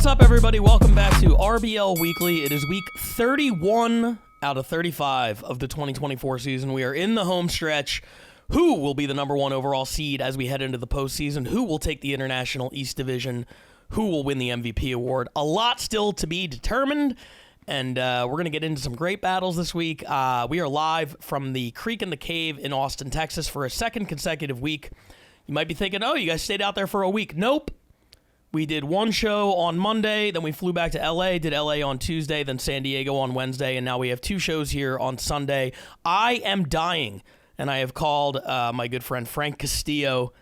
up, everybody? Welcome back to RBL Weekly. It is week 31 out of 35 of the 2024 season. We are in the home stretch. Who will be the number one overall seed as we head into the postseason? Who will take the International East Division? Who will win the MVP award? A lot still to be determined, and we're going to get into some great battles this week. We are live from the Creek in the Cave in Austin, Texas for a second consecutive week. You might be thinking, oh, you guys stayed out there for a week. Nope. We did one show on Monday, then we flew back to LA, did LA on Tuesday, then San Diego on Wednesday, and now we have two shows here on Sunday. I am dying, and I have called my good friend Frank Castillo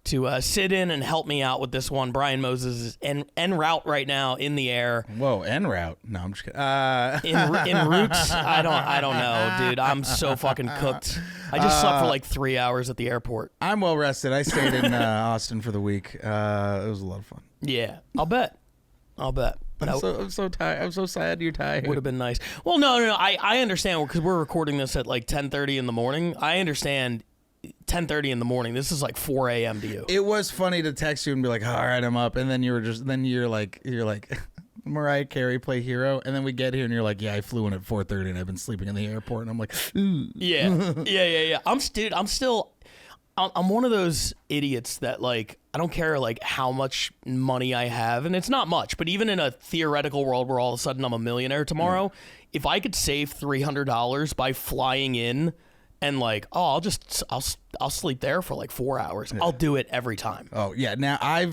to sit in and help me out with this one. Brian Moses is en route right now in the air. Whoa, en route? No, I'm just kidding. In routes? I don't know, dude. I'm so fucking cooked. I just slept for like 3 hours at the airport. I'm well rested. I stayed in Austin for the week. It was a lot of fun. Yeah, I'll bet. I'm so tired. I'm so sad you're tired. Would have been nice. Well, no. I understand because we're recording this at like 10:30 in the morning. I understand 10:30 in the morning. This is like 4 a.m. to you. It was funny to text you and be like, all right, I'm up. And then you're like, Mariah Carey play Hero. And then we get here and you're like, yeah, I flew in at 4:30 and I've been sleeping in the airport. And I'm like, ooh. Yeah. I'm one of those idiots that like, I don't care like how much money I have. And it's not much, but even in a theoretical world where all of a sudden I'm a millionaire tomorrow, if I could save $300 by flying in and like, oh, I'll sleep there for like 4 hours. Yeah. I'll do it every time. Oh yeah. Now I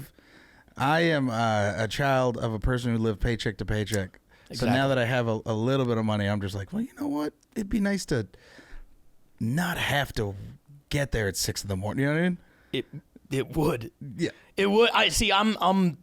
am a child of a person who lived paycheck to paycheck. Exactly. So now that I have a little bit of money, I'm just like, well, you know what? It'd be nice to not have to get there at 6 a.m. You know what I mean? It would. Yeah. It would. I see. I'm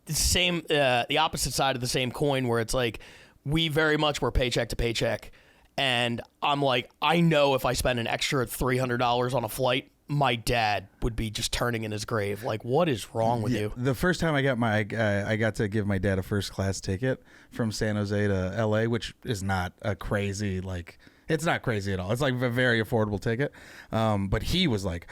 the same. The opposite side of the same coin, where it's like we very much were paycheck to paycheck. And I'm like, I know if I spend an extra $300 on a flight, my dad would be just turning in his grave. Like, what is wrong with you? The first time I got to give my dad a first class ticket from San Jose to LA, which is not a crazy, like, it's not crazy at all. It's like a very affordable ticket. But he was like,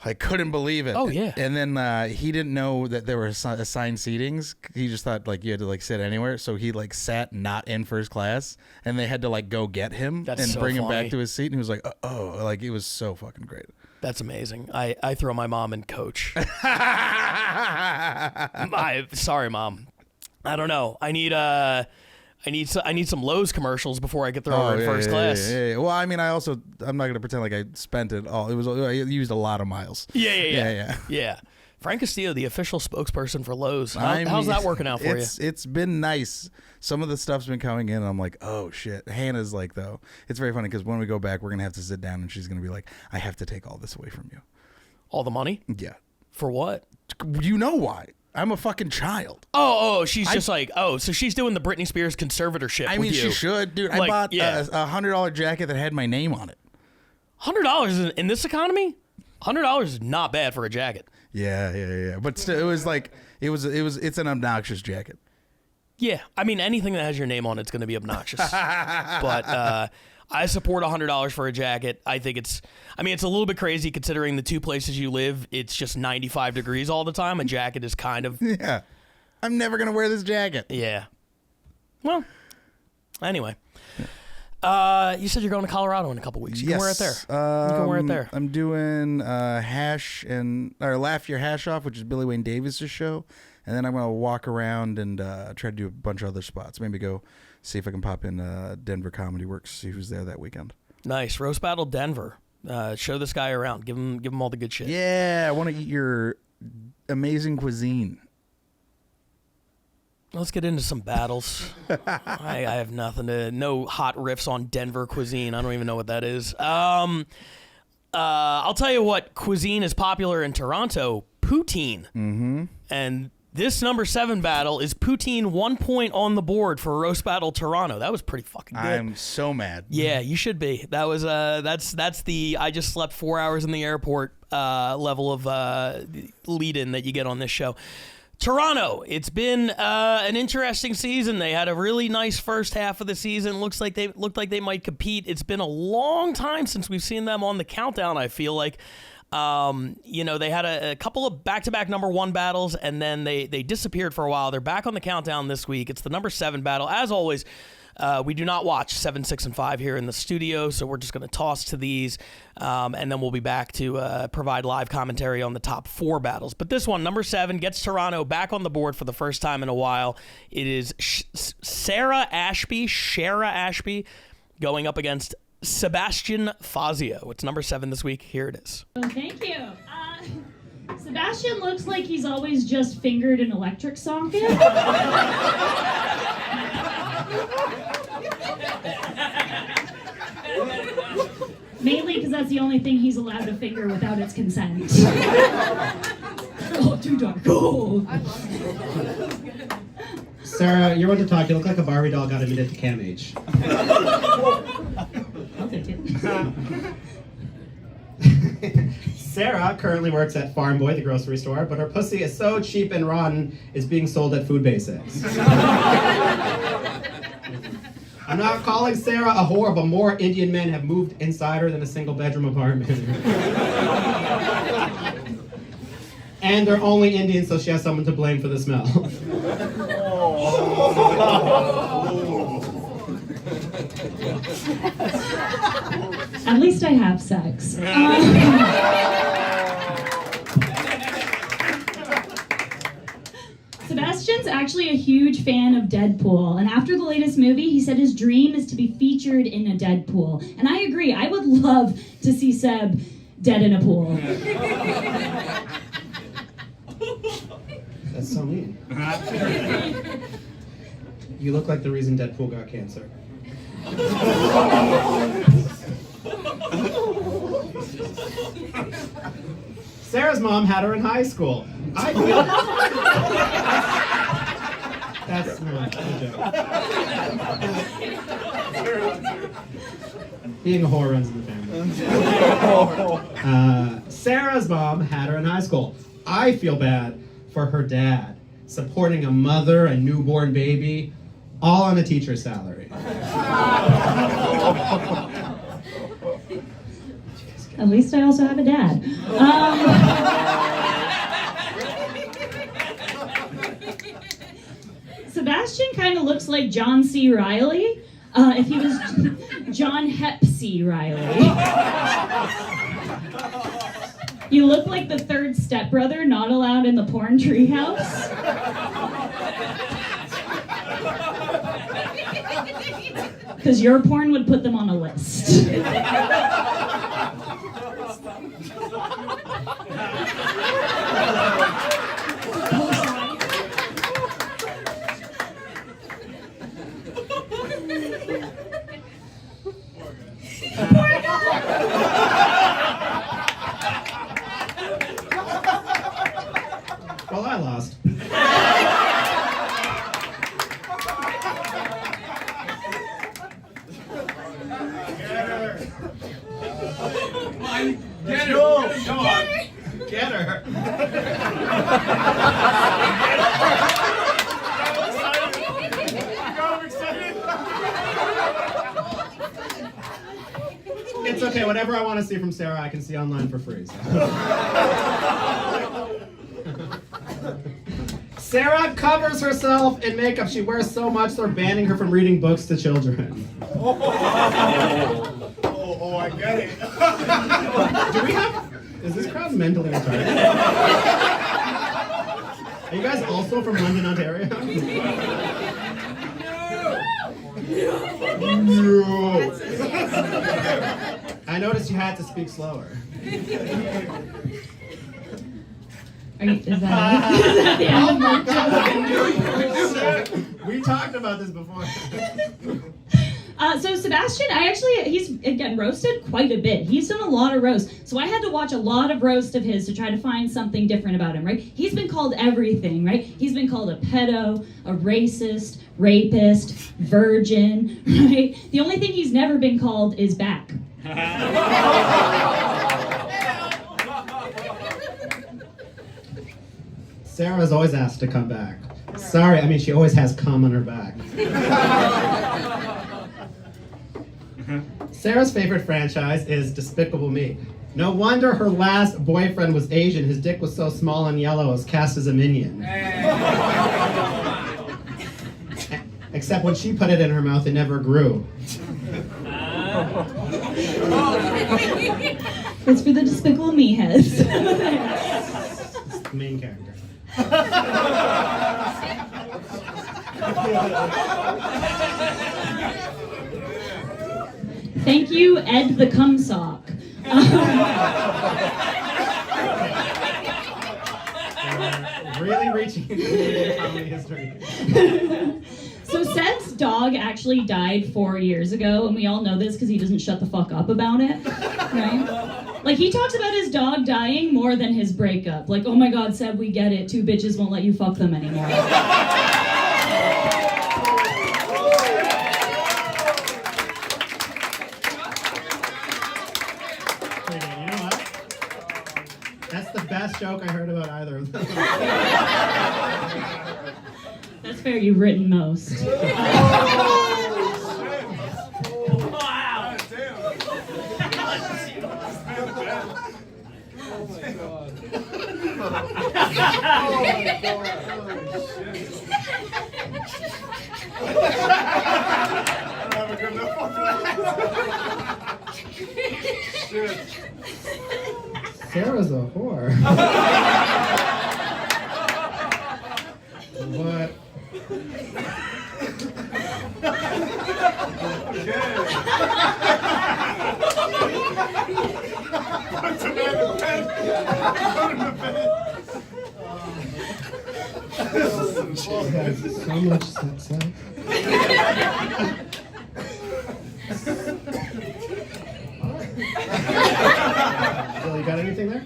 I couldn't believe it. Oh, yeah. And then he didn't know that there were assigned seatings. He just thought like you had to like sit anywhere. So he like sat not in first class and they had to like go get him bring him back to his seat. And he was like, oh, like it was so fucking great. That's amazing. I throw my mom in coach. Sorry, Mom. I don't know. I need some Lowe's commercials before I could throw her in first class. Yeah. Well, I mean, I'm not gonna pretend like I spent it all. I used a lot of miles. Yeah. Frank Castillo, the official spokesperson for Lowe's. How's that working out for you? It's been nice. Some of the stuff's been coming in, and I'm like, oh shit. Hannah's like, though, it's very funny because when we go back, we're gonna have to sit down, and she's gonna be like, I have to take all this away from you. All the money? Yeah. For what? You know why? I'm a fucking child. She's just like, so she's doing the Britney Spears conservatorship. I mean, she should, dude. I bought a $100 jacket that had my name on it. $100 in this economy? $100 is not bad for a jacket. Yeah. But still, it was like, it's an obnoxious jacket. Yeah, I mean, anything that has your name on it's going to be obnoxious. But I support $100 for a jacket. I think it's a little bit crazy considering the two places you live, it's just 95 degrees all the time. A jacket is kind of... Yeah. I'm never going to wear this jacket. Yeah. Well, anyway. You said you're going to Colorado in a couple weeks. You can wear it there. You can wear it there. I'm doing Laugh Your Hash Off, which is Billy Wayne Davis' show. And then I'm going to walk around and try to do a bunch of other spots. Maybe go see if I can pop in Denver Comedy Works, see who's there that weekend. Nice. Roast Battle Denver. Show this guy around. Give him all the good shit. Yeah, I want to eat your amazing cuisine. Let's get into some battles. I have no hot riffs on Denver cuisine. I don't even know what that is. I'll tell you what cuisine is popular in Toronto. Poutine. Mm-hmm. And this number 7 battle is poutine 1 point on the board for Roast Battle Toronto. That was pretty fucking good. I'm so mad. Yeah, you should be. That was that's the I just slept 4 hours in the airport level of lead-in that you get on this show. Toronto, it's been an interesting season. They had a really nice first half of the season. Looked like they might compete. It's been a long time since we've seen them on the countdown, I feel like. They had a couple of back-to-back number 1 battles, and then they disappeared for a while. They're back on the countdown this week. It's the number 7 battle. As always, we do not watch 7, 6, and 5 here in the studio, so we're just going to toss to these, and then we'll be back to provide live commentary on the top 4 battles. But this one, number 7, gets Toronto back on the board for the first time in a while. It is Shara Ashby, going up against Sebastian Fazio. It's number 7 this week. Here it is. Oh, thank you. Sebastian looks like he's always just fingered an electric socket. Mainly because that's the only thing he's allowed to finger without its consent. Oh, too dark. Oh. Sarah, you're one to talk. You look like a Barbie doll got admitted to Cam H. I'll take it. Sarah currently works at Farm Boy, the grocery store, but her pussy is so cheap and rotten, it's being sold at Food Basics. I'm not calling Sarah a whore, but more Indian men have moved inside her than a single-bedroom apartment. And they're only Indian, so she has someone to blame for the smell. At least I have sex. Sebastian's actually a huge fan of Deadpool, and after the latest movie, he said his dream is to be featured in a Deadpool. And I agree, I would love to see Seb dead in a pool. That's so mean. You look like the reason Deadpool got cancer. Sarah's mom had her in high school. I feel... That's not a joke. Being a whore runs in the family. Sarah's mom had her in high school. I feel bad for her dad, supporting a mother and newborn baby, all on a teacher's salary. At least I also have a dad. Sebastian kind of looks like John C. Reilly if he was John Hep C. Reilly. You look like the third stepbrother not allowed in the porn treehouse. Because your porn would put them on a list. Well, I lost. Get her! Come on! Get her! It's okay, whatever I want to see from Sarah, I can see online for free. So. Sarah covers herself in makeup. She wears so much they're banning her from reading books to children. Oh, I get it. Do we have... Is this crowd mentally retarded? Are you guys also from London, Ontario? No. I noticed you had to speak slower. Is that the end of my We talked about this before. So Sebastian, he's again roasted quite a bit. He's done a lot of roasts. So I had to watch a lot of roast of his to try to find something different about him, right? He's been called everything, right? He's been called a pedo, a racist, rapist, virgin, right? The only thing he's never been called is back. Sarah's always asked to come back. Sorry, I mean, she always has cum on her back. Sarah's favorite franchise is Despicable Me. No wonder her last boyfriend was Asian. His dick was so small and yellow, it was cast as a minion. Except when she put it in her mouth, it never grew. It's for the Despicable Me heads. It's the main character. Thank you, Ed the Cumsock. Really reaching into Canadian comedy history. So Seth's dog actually died 4 years ago, and we all know this because he doesn't shut the fuck up about it, right? Like, he talks about his dog dying more than his breakup. Like, oh my god, Seth, we get it. 2 bitches won't let you fuck them anymore. You know what? That's the best joke I heard about either of them. That's fair, you've written most. Sarah's a whore. What? So much sex. Well, you got anything there?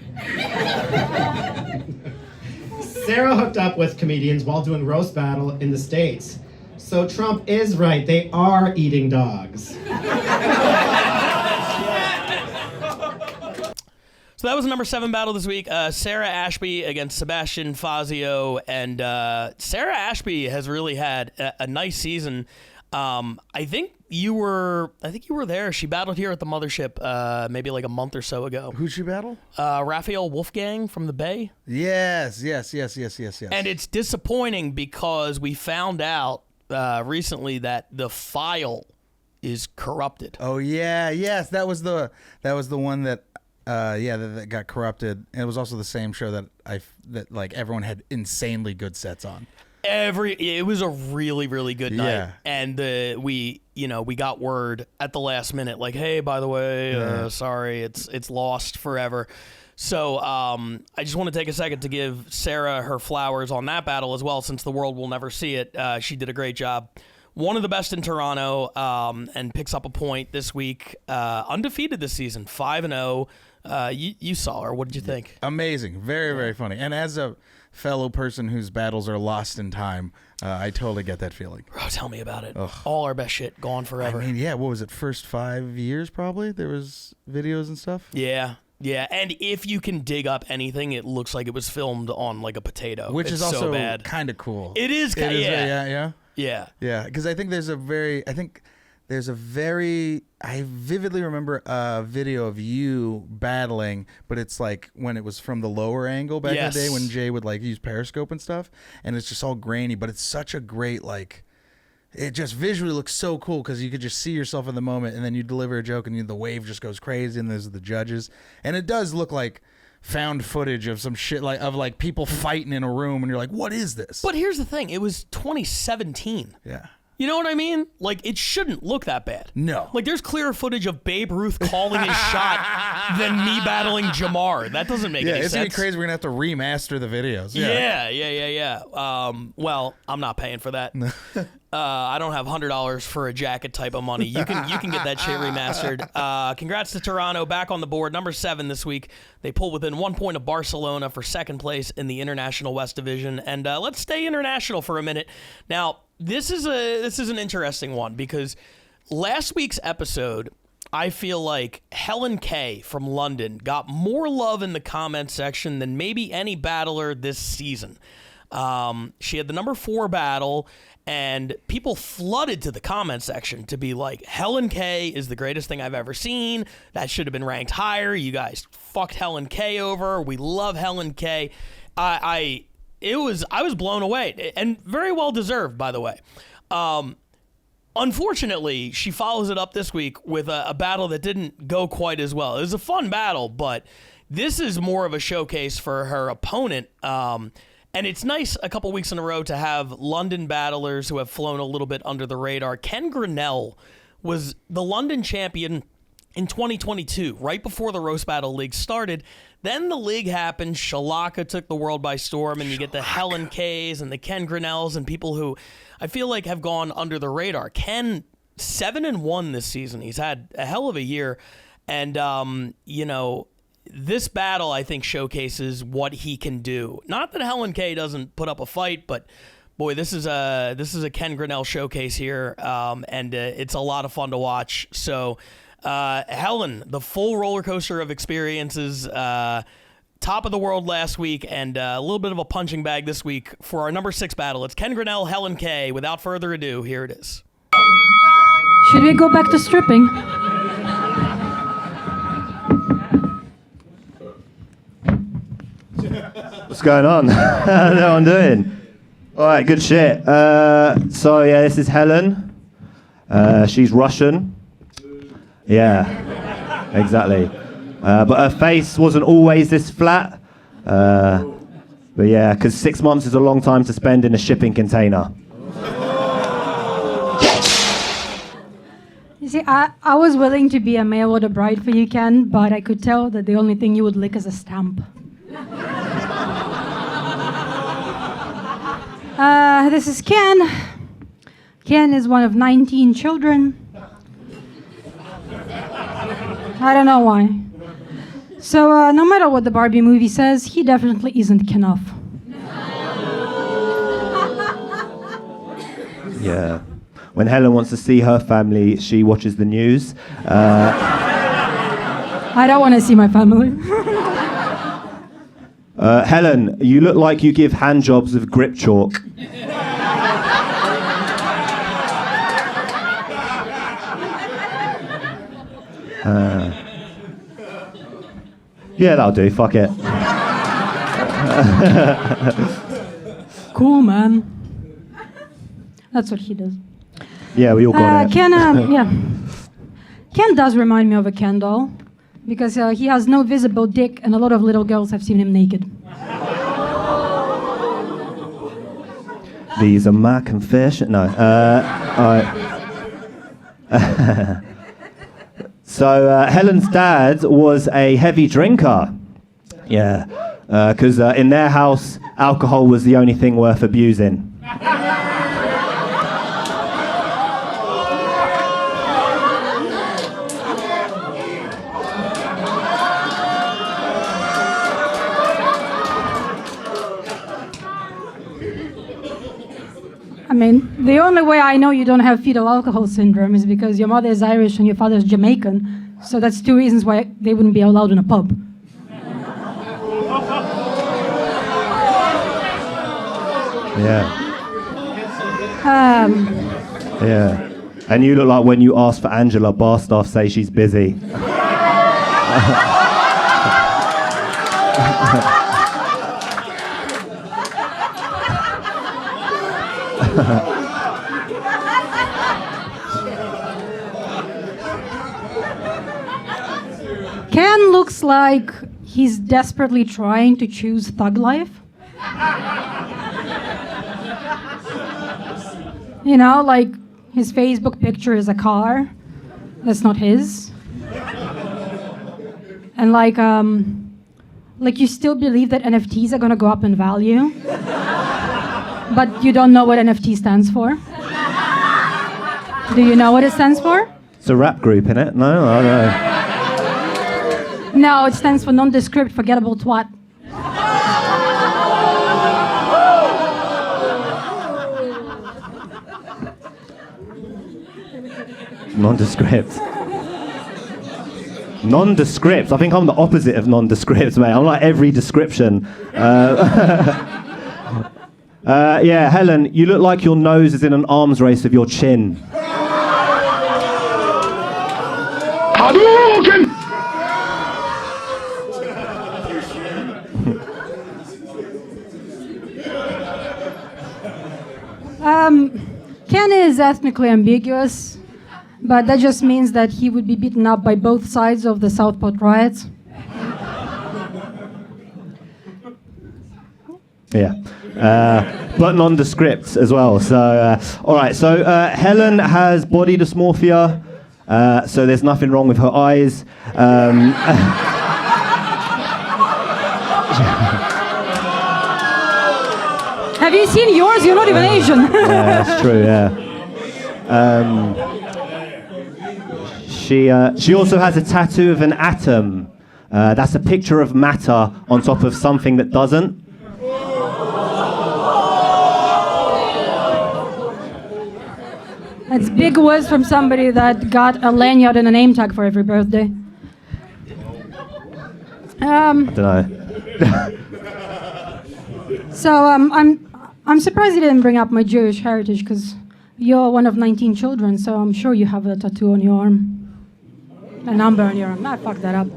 Sarah hooked up with comedians while doing roast battle in the States. So Trump is right. They are eating dogs. So that was the number 7 battle this week. Sarah Ashby against Sebastian Fazio, and Sarah Ashby has really had a nice season. I think you were there. She battled here at the Mothership maybe like a month or so ago. Who'd she battle? Raphael Wolfgang from the Bay. Yes. And it's disappointing because we found out recently that the file is corrupted. Oh yeah, yes, that was the one that that got corrupted. And it was also the same show that like everyone had insanely good sets on. It was a really, really good night. Yeah. And we got word at the last minute, like, hey, by the way, sorry, it's lost forever. So I just want to take a second to give Sarah her flowers on that battle as well, since the world will never see it. She did a great job. One of the best in Toronto, and picks up a point this week. Undefeated this season, 5-0. You saw her. What did you think? Amazing. Very, very funny. And as a fellow person whose battles are lost in time, I totally get that feeling. Bro, tell me about it. Ugh. All our best shit gone forever. I mean, yeah, what was it, first 5 years probably? There was videos and stuff? Yeah. And if you can dig up anything, it looks like it was filmed on like a potato. Which is so also bad. kind of cool. It is kind of, Yeah. Yeah. Because I vividly remember a video of you battling, but it's like when it was from the lower angle back in the day when Jay would like use Periscope and stuff, and it's just all grainy, but it's such a great, like, it just visually looks so cool because you could just see yourself in the moment, and then you deliver a joke and the wave just goes crazy, and there's the judges, and it does look like found footage of some shit, like people fighting in a room, and you're like, what is this? But here's the thing. It was 2017. Yeah. You know what I mean? Like, it shouldn't look that bad. No. Like, there's clearer footage of Babe Ruth calling his shot than me battling Jamar. That doesn't make any sense. Yeah, it's going to be crazy. We're going to have to remaster the videos. Yeah. Well, I'm not paying for that. I don't have $100 for a jacket type of money. You can get that shit remastered. Congrats to Toronto, back on the board, number 7 this week. They pull within 1 point of Barcelona for second place in the International West Division. And let's stay international for a minute. Now, this is an interesting one because last week's episode, I feel like Helen Kay from London got more love in the comment section than maybe any battler this season. She had the number 4 battle, and people flooded to the comment section to be like, Helen K is the greatest thing I've ever seen. That should have been ranked higher. You guys fucked Helen K over. We love Helen K. I was blown away, and very well deserved, by the way. Unfortunately, she follows it up this week with a battle that didn't go quite as well. It was a fun battle, but this is more of a showcase for her opponent. And it's nice a couple weeks in a row to have London battlers who have flown a little bit under the radar. Ken Grenell was the London champion in 2022, right before the Roast Battle League started. Then the league happened. Shalaka took the world by storm, and you get the Helen K's and the Ken Grenells and people who I feel like have gone under the radar. Ken, 7-1 this season. He's had a hell of a year. And, this battle, I think, showcases what he can do. Not that Helen K doesn't put up a fight, but boy, this is a Ken Grenell showcase here, and it's a lot of fun to watch. So, Helen, the full roller coaster of experiences, top of the world last week, and a little bit of a punching bag this week for our number 6 battle. It's Ken Grenell, Helen K. Without further ado, here it is. Should we go back to stripping? What's going on? How's everyone doing? All right, good shit. So yeah, this is Helen. She's Russian. Yeah, exactly. But her face wasn't always this flat. But yeah, because 6 months is a long time to spend in a shipping container. You see, I was willing to be a mail order bride for you, Ken, but I could tell that the only thing you would lick is a stamp. This is Ken. Ken is one of 19 children. I don't know why. So no matter what the Barbie movie says, he definitely isn't Kenough. Yeah. When Helen wants to see her family, she watches the news. I don't want to see my family. Helen, you look like you give hand jobs with grip chalk. Yeah, that'll do. Fuck it. Cool, man. That's what he does. Yeah, we all got it. Ken, yeah. Ken does remind me of a Ken doll because he has no visible dick, and a lot of little girls have seen him naked. These are my confession. No. So Helen's dad was a heavy drinker. Yeah, because in their house, alcohol was the only thing worth abusing. I mean, the only way I know you don't have fetal alcohol syndrome is because your mother is Irish and your father is Jamaican. So that's 2 reasons why they wouldn't be allowed in a pub. Yeah. Yeah. And you look like when you ask for Angela, bar staff say she's busy. Ken looks like he's desperately trying to choose thug life. You know, like his Facebook picture is a car that's not his. And like you still believe that NFTs are gonna go up in value, but you don't know what NFT stands for. Do you know what it stands for? It's a rap group, innit? No, I don't know. No, it stands for nondescript forgettable twat. Nondescript. Nondescript. I think I'm the opposite of nondescript, mate. I'm like every description. Yeah, Helen, you look like your nose is in an arms race with your chin. Hadouken! Ken is ethnically ambiguous, but that just means that he would be beaten up by both sides of the Southport riots. Yeah. But nondescript as well. So, all right. So Helen has body dysmorphia. So there's nothing wrong with her eyes. Have you seen yours? You're not even Asian. Yeah, that's true. Yeah. She also has a tattoo of an atom. That's a picture of matter on top of something that doesn't. That's big words from somebody that got a lanyard and a name tag for every birthday. I don't know. So I'm surprised you didn't bring up my Jewish heritage because you're one of 19 children, so I'm sure you have a tattoo on your arm. A number on your arm. I fucked that up.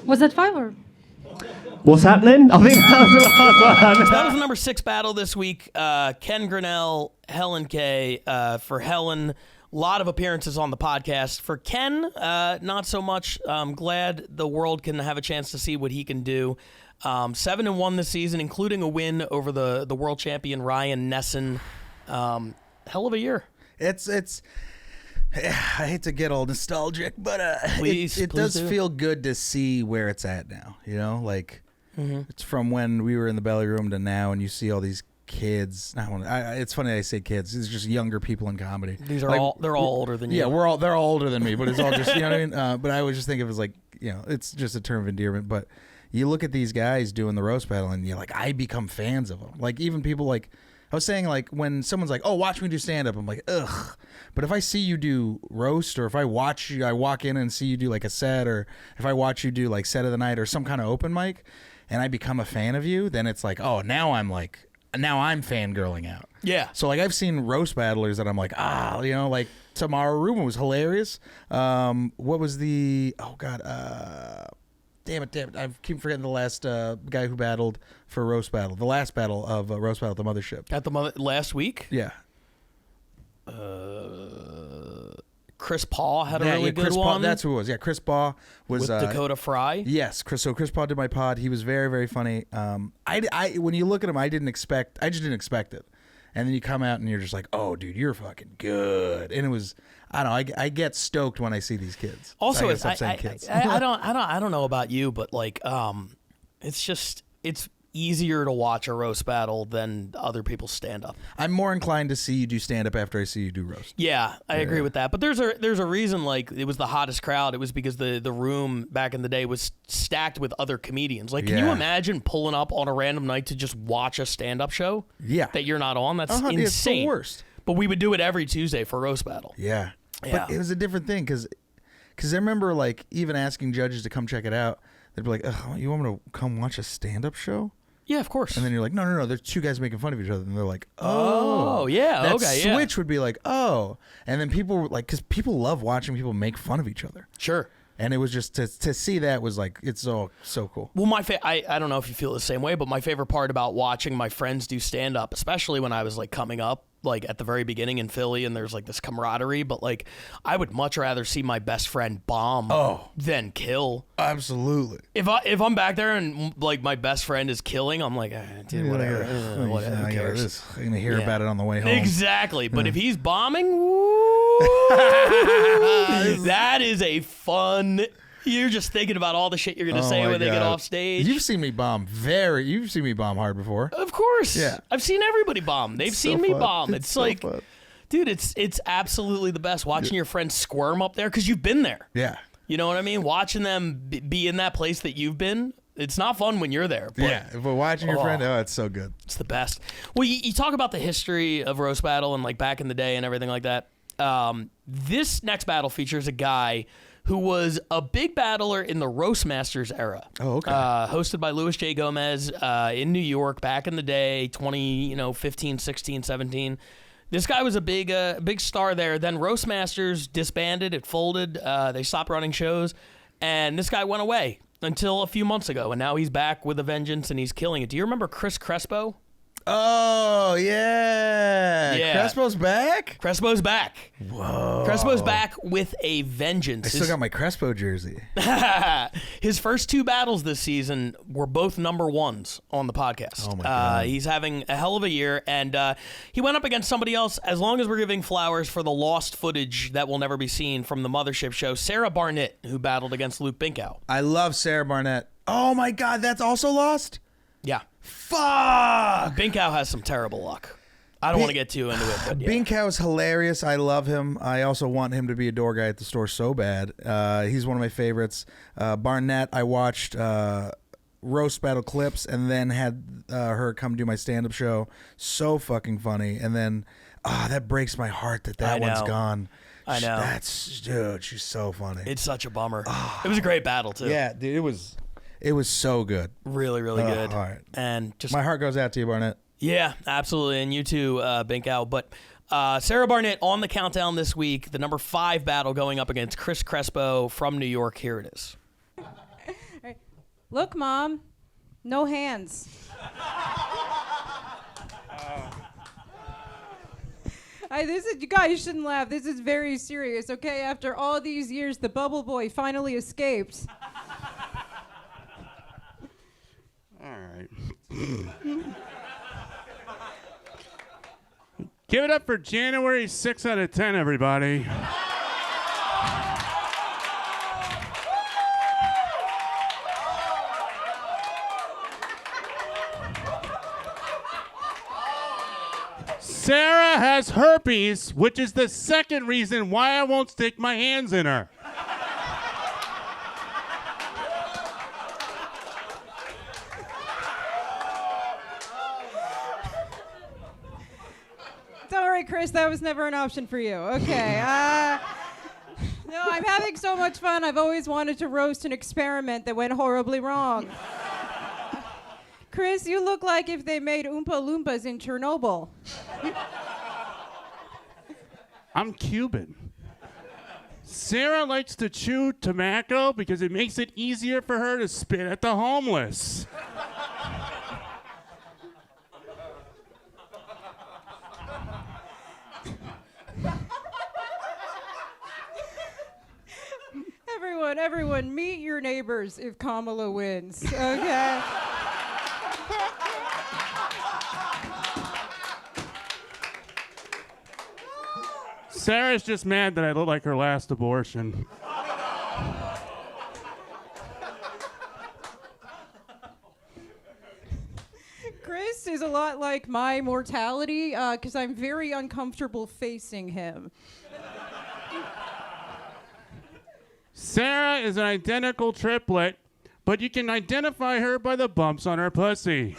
Was that 5 or? What's happening? I think that was the last one. That was the number 6 battle this week. Ken Grenell, Helen K. For Helen, a lot of appearances on the podcast. For Ken, not so much. I'm glad the world can have a chance to see what he can do. 7-1 this season, including a win over the world champion Ryan Nesson. Hell of a year. It's. I hate to get all nostalgic, but please does do. feel good to see where it's at now. You know, like it's from when we were in the belly room to now, and you see all these kids. It's funny I say kids. It's just younger people in comedy. These are they're all older than you. Yeah, they're all older than me, but it's all just you know what I mean. But I would just think of it as like it's just a term of endearment. But you look at these guys doing the roast battle, and you're like, I become fans of them. Like even people like. I was saying, like, when someone's like, oh, watch me do stand-up, I'm like, ugh. But if I see you do roast, or if I watch you, I walk in and see you do, like, a set, or if I watch you do, like, set of the night or some kind of open mic, and I become a fan of you, then it's like, oh, now I'm fangirling out. Yeah. So, like, I've seen roast battlers that I'm like, like, Tamara Rubin was hilarious. What was the, Damn it. I keep forgetting the last guy who battled for Roast Battle. The last battle of Roast Battle at the Mothership. At the last week? Yeah. Chris Paul had a really good Chris one. Paul, that's who it was. Yeah, Chris Paul was... With Dakota Fry? Yes. Chris Paul did my pod. He was very, very funny. When you look at him, I just didn't expect it. And then you come out and you're just like, oh, dude, you're fucking good. And it was... I don't know. I get stoked when I see these kids. Also, I don't know about you, but like, it's easier to watch a roast battle than other people's stand up. I'm more inclined to see you do stand up after I see you do roast. Yeah, I agree with that. But there's a reason. Like, it was the hottest crowd. It was because the room back in the day was stacked with other comedians. Like, can you imagine pulling up on a random night to just watch a stand up show? Yeah, that you're not on. That's insane. It's the worst. But we would do it every Tuesday for roast battle. Yeah. But it was a different thing because I remember like even asking judges to come check it out. They'd be like, "Oh, you want me to come watch a stand-up show?" Yeah, of course. And then you're like, "No, there's two guys making fun of each other," and they're like, "Oh, yeah, that okay, switch would be like, oh," and then people were like, because people love watching people make fun of each other. Sure. And it was just to see that was like it's so cool. Well, I don't know if you feel the same way, but my favorite part about watching my friends do stand up, especially when I was like coming up, like at the very beginning in Philly, and there's like this camaraderie. But like, I would much rather see my best friend bomb than kill. Absolutely. If I'm back there and like my best friend is killing, I'm like, dude, whatever. Whatever. Who cares? I'm gonna hear about it on the way home. Exactly. But if he's bombing, that is a fun. You're just thinking about all the shit you're gonna say when they get off stage. You've seen me bomb hard before. Of course. Yeah. I've seen everybody bomb. They've seen me bomb. It's so like, fun. Dude, it's absolutely the best watching your friends squirm up there because you've been there. Yeah. You know what I mean? Watching them be in that place that you've been. It's not fun when you're there. But, but watching your friend, it's so good. It's the best. Well, you talk about the history of roast battle and like back in the day and everything like that. This next battle features a guy who was a big battler in the Roast Masters era. Oh, okay. Hosted by Louis J. Gomez in New York back in the day, 15, 16, 17. This guy was a big star there. Then Roast Masters disbanded. It folded. They stopped running shows. And this guy went away until a few months ago. And now he's back with a vengeance, and he's killing it. Do you remember Chris Crespo? Oh, yeah. Crespo's back? Crespo's back. Whoa. Crespo's back with a vengeance. I still got my Crespo jersey. His first 2 battles this season were both number 1s on the podcast. Oh, my God. He's having a hell of a year, and he went up against somebody else, as long as we're giving flowers for the lost footage that will never be seen from the Mothership show, Sarah Barnett, who battled against Luke Binkow. I love Sarah Barnett. Oh, my God. That's also lost? Yeah. Fuck! Binkow has some terrible luck. I don't want to get too into it, but yeah. Binkow's hilarious. I love him. I also want him to be a door guy at the store so bad. He's one of my favorites. Barnett, I watched roast battle clips and then had her come do my stand-up show. So fucking funny. And then, that breaks my heart that one's gone. I know. Dude, she's so funny. It's such a bummer. It was a great battle, too. Yeah, dude, it was so good. Really, really good. All right. And just my heart goes out to you, Barnett. Yeah, absolutely. And you too, Binkow. But Sarah Barnett on the countdown this week, the number 5 battle going up against Chris Crespo from New York. Here it is. Look, Mom, no hands. You guys shouldn't laugh. This is very serious, okay? After all these years, the bubble boy finally escaped. All right. Give it up for January 6 out of 10, everybody. Sarah has herpes, which is the second reason why I won't stick my hands in her. Don't worry, Chris, that was never an option for you. Okay. No, I'm having so much fun. I've always wanted to roast an experiment that went horribly wrong. Chris, you look like if they made Oompa Loompas in Chernobyl. I'm Cuban. Sarah likes to chew tobacco because it makes it easier for her to spit at the homeless. Everyone, meet your neighbors if Kamala wins, okay? Sarah's just mad that I look like her last abortion. Chris is a lot like my mortality because I'm very uncomfortable facing him. Sarah is an identical triplet, but you can identify her by the bumps on her pussy.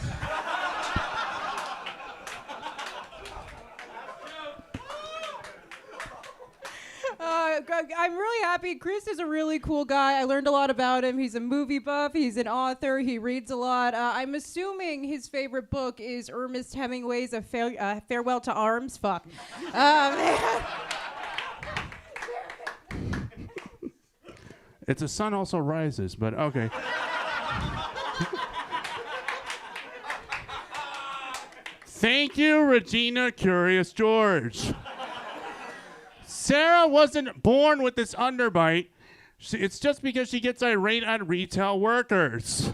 I'm really happy. Chris is a really cool guy. I learned a lot about him. He's a movie buff. He's an author. He reads a lot. I'm assuming his favorite book is Ernest Hemingway's Farewell to Arms. Fuck. It's a sun also rises, but okay. Thank you, Regina Curious George. Sarah wasn't born with this underbite. It's just because she gets irate at retail workers.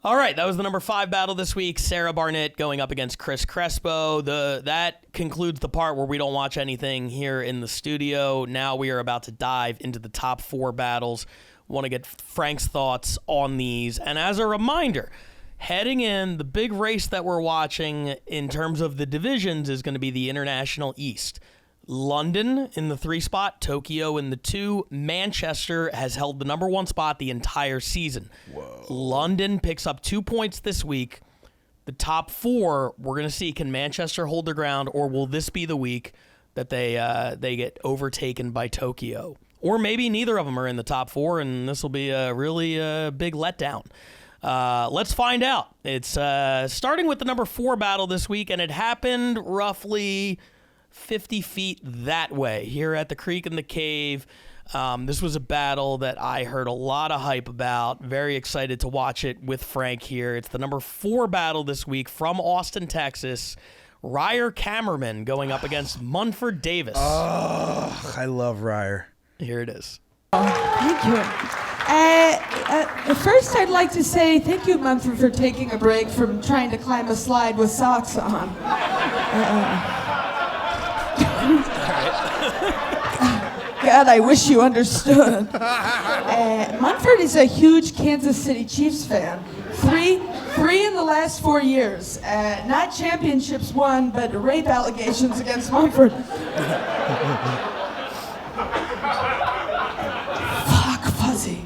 All right, that was the number 5 battle this week. Sarah Barnett going up against Chris Crespo. That concludes the part where we don't watch anything here in the studio. Now we are about to dive into the top 4 battles. Want to get Frank's thoughts on these. And as a reminder, heading in, the big race that we're watching in terms of the divisions is going to be the International East. London in the 3 spot, Tokyo in the 2. Manchester has held the number 1 spot the entire season. Whoa. London picks up 2 points this week. the top 4, we're going to see, can Manchester hold their ground, or will this be the week that they get overtaken by Tokyo? Or maybe neither of them are in the top 4, and this will be a really big letdown. Let's find out. It's starting with the number 4 battle this week, and it happened roughly 50 feet that way here at the Creek in the Cave. This was a battle that I heard a lot of hype about. Very excited to watch it with Frank here. It's the number 4 battle this week from Austin, Texas. Ryer Cameraman going up against Munford Davis. Oh, I love Ryer. Here it is. Thank you. First, I'd like to say thank you, Munford, for taking a break from trying to climb a slide with socks on. God, I wish you understood. Munford is a huge Kansas City Chiefs fan. Three in the last 4 years. Not championships won, but rape allegations against Munford. Fuck, Fuzzy.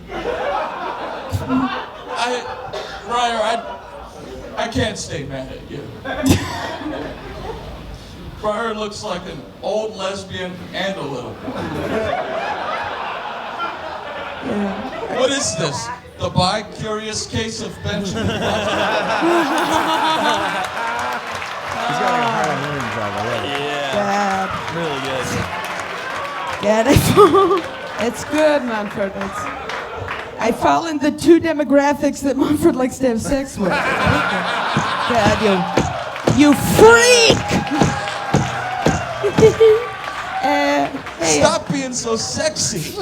Ryer, I can't stay mad at you. Ryer looks like an old lesbian and a little boy. Yeah. What is this? The bi-curious case of Benjamin? He's got like a heart on women's job. I love it. Yeah. God. Really good. God, it's good, Munford. I fall in the 2 demographics that Munford likes to have sex with. God, you freak! Hey, Stop being so sexy.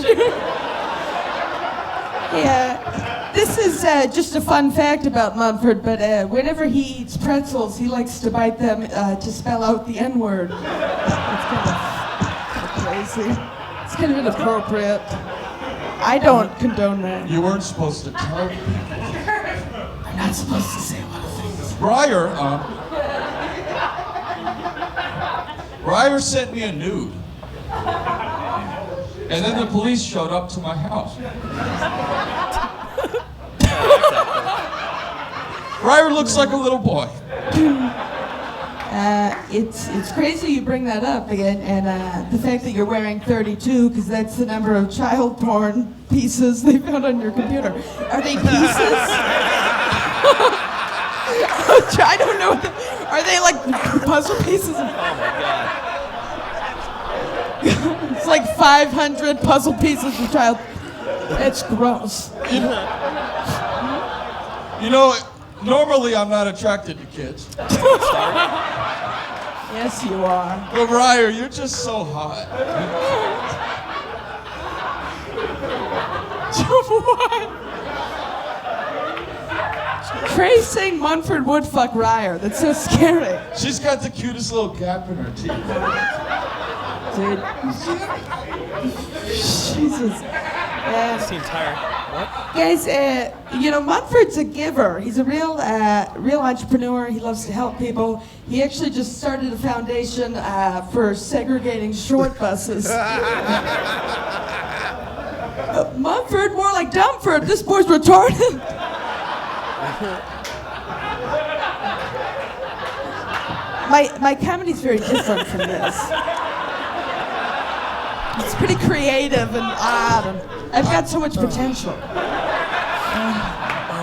Yeah, this is just a fun fact about Munford, but whenever he eats pretzels, he likes to bite them to spell out the N-word. It's kind of crazy. It's kind of inappropriate. I don't condone that. You weren't supposed to tell me. I'm not supposed to say a lot of things. Ryer sent me a nude. And then the police showed up to my house. Ryer looks like a little boy. It's crazy you bring that up again, and the fact that you're wearing 32, because that's the number of child porn pieces they found on your computer. Are they pieces? I don't know. Are they like puzzle pieces? Oh my God. It's like 500 puzzle pieces of child. It's gross. You know, normally I'm not attracted to kids. Yes, you are. But Ryer, you're just so hot. What? Trey's saying Munford would fuck Ryer. That's so scary. She's got the cutest little gap in her teeth. Dude. Jesus. The entire what? Guys, you know, Munford's a giver. He's a real entrepreneur. He loves to help people. He actually just started a foundation for segregating short buses. Munford, more like Dumford. This boy's retarded. My comedy's very different from this. It's pretty creative and odd, and I've got so much potential. Oh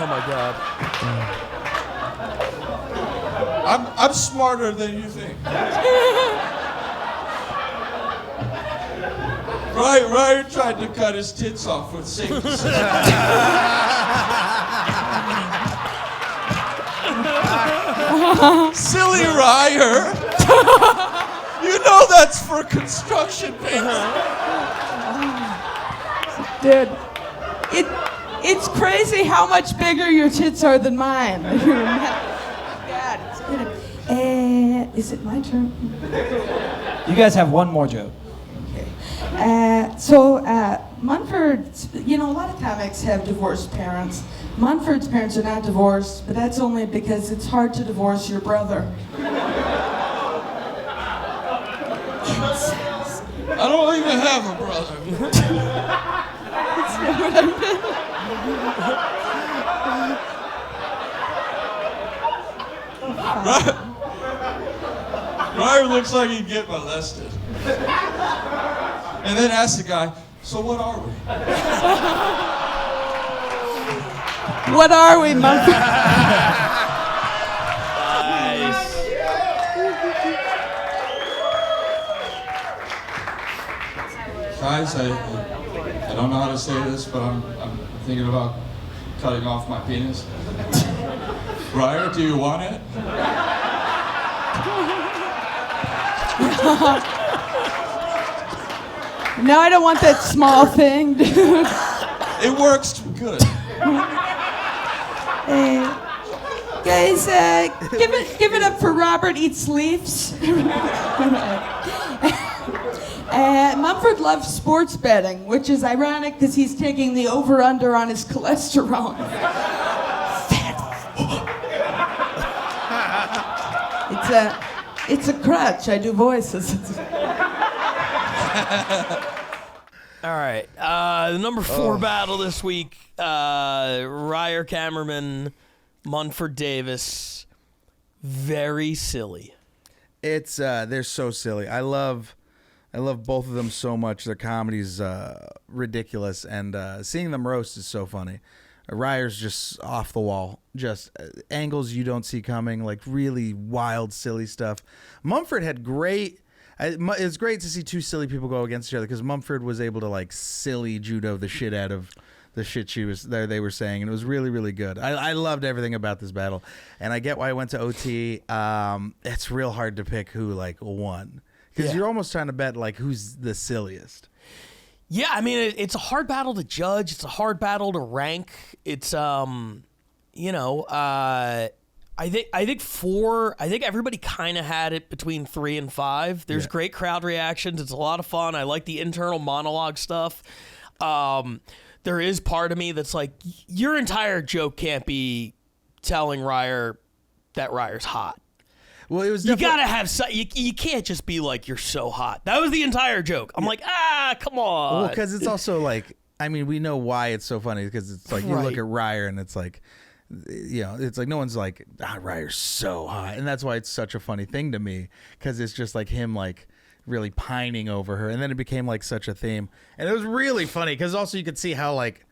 my God. I'm smarter than you think. Ryer tried to cut his tits off with safety scissors. Silly Ryer. You know that's for construction paper. Dude, it's crazy how much bigger your tits are than mine. God, it's good. Is it my turn? You guys have one more joke. So Munford, you know, a lot of comics have divorced parents. Munford's parents are not divorced, but that's only because it's hard to divorce your brother. I don't even have a brother. That's not what I meant. Ryer looks like he'd get molested. And then asks the guy, so what are we? What are we, Mumford? Nice. Guys, I don't know how to say this, but I'm thinking about cutting off my penis. Ryer, do you want it? No, I don't want that small thing. It works good. Guys, give it up for Robert Eats Leafs. Mumford loves sports betting, which is ironic because he's taking the over-under on his cholesterol. It's a crutch. I do voices. All right. The number 4 battle this week, Ryer Cameraman, Munford Davis. Very silly. It's they're so silly. I love both of them so much. Their comedy's ridiculous, and seeing them roast is so funny. Ryer's just off the wall, just angles you don't see coming, like really wild, silly stuff. Mumford had great. It's great to see two silly people go against each other because Mumford was able to like silly judo the shit out of the shit they were saying, and it was really, really good. I loved everything about this battle, and I get why I went to OT. It's real hard to pick who like won because you're almost trying to bet like who's the silliest. Yeah, I mean, it's a hard battle to judge. It's a hard battle to rank. It's, I think everybody kind of had it between 3 and 5. There's great crowd reactions. It's a lot of fun. I like the internal monologue stuff. There is part of me that's like, your entire joke can't be telling Ryer that Ryer's hot. Well, it was. You gotta have. You can't just be like, you're so hot. That was the entire joke. I'm like, come on. Well, because it's also like, I mean, we know why it's so funny because it's like you look at Ryer and it's like, it's like no one's like, Ryer's so hot, and that's why it's such a funny thing to me because it's just like him like really pining over her, and then it became like such a theme, and it was really funny because also you could see how like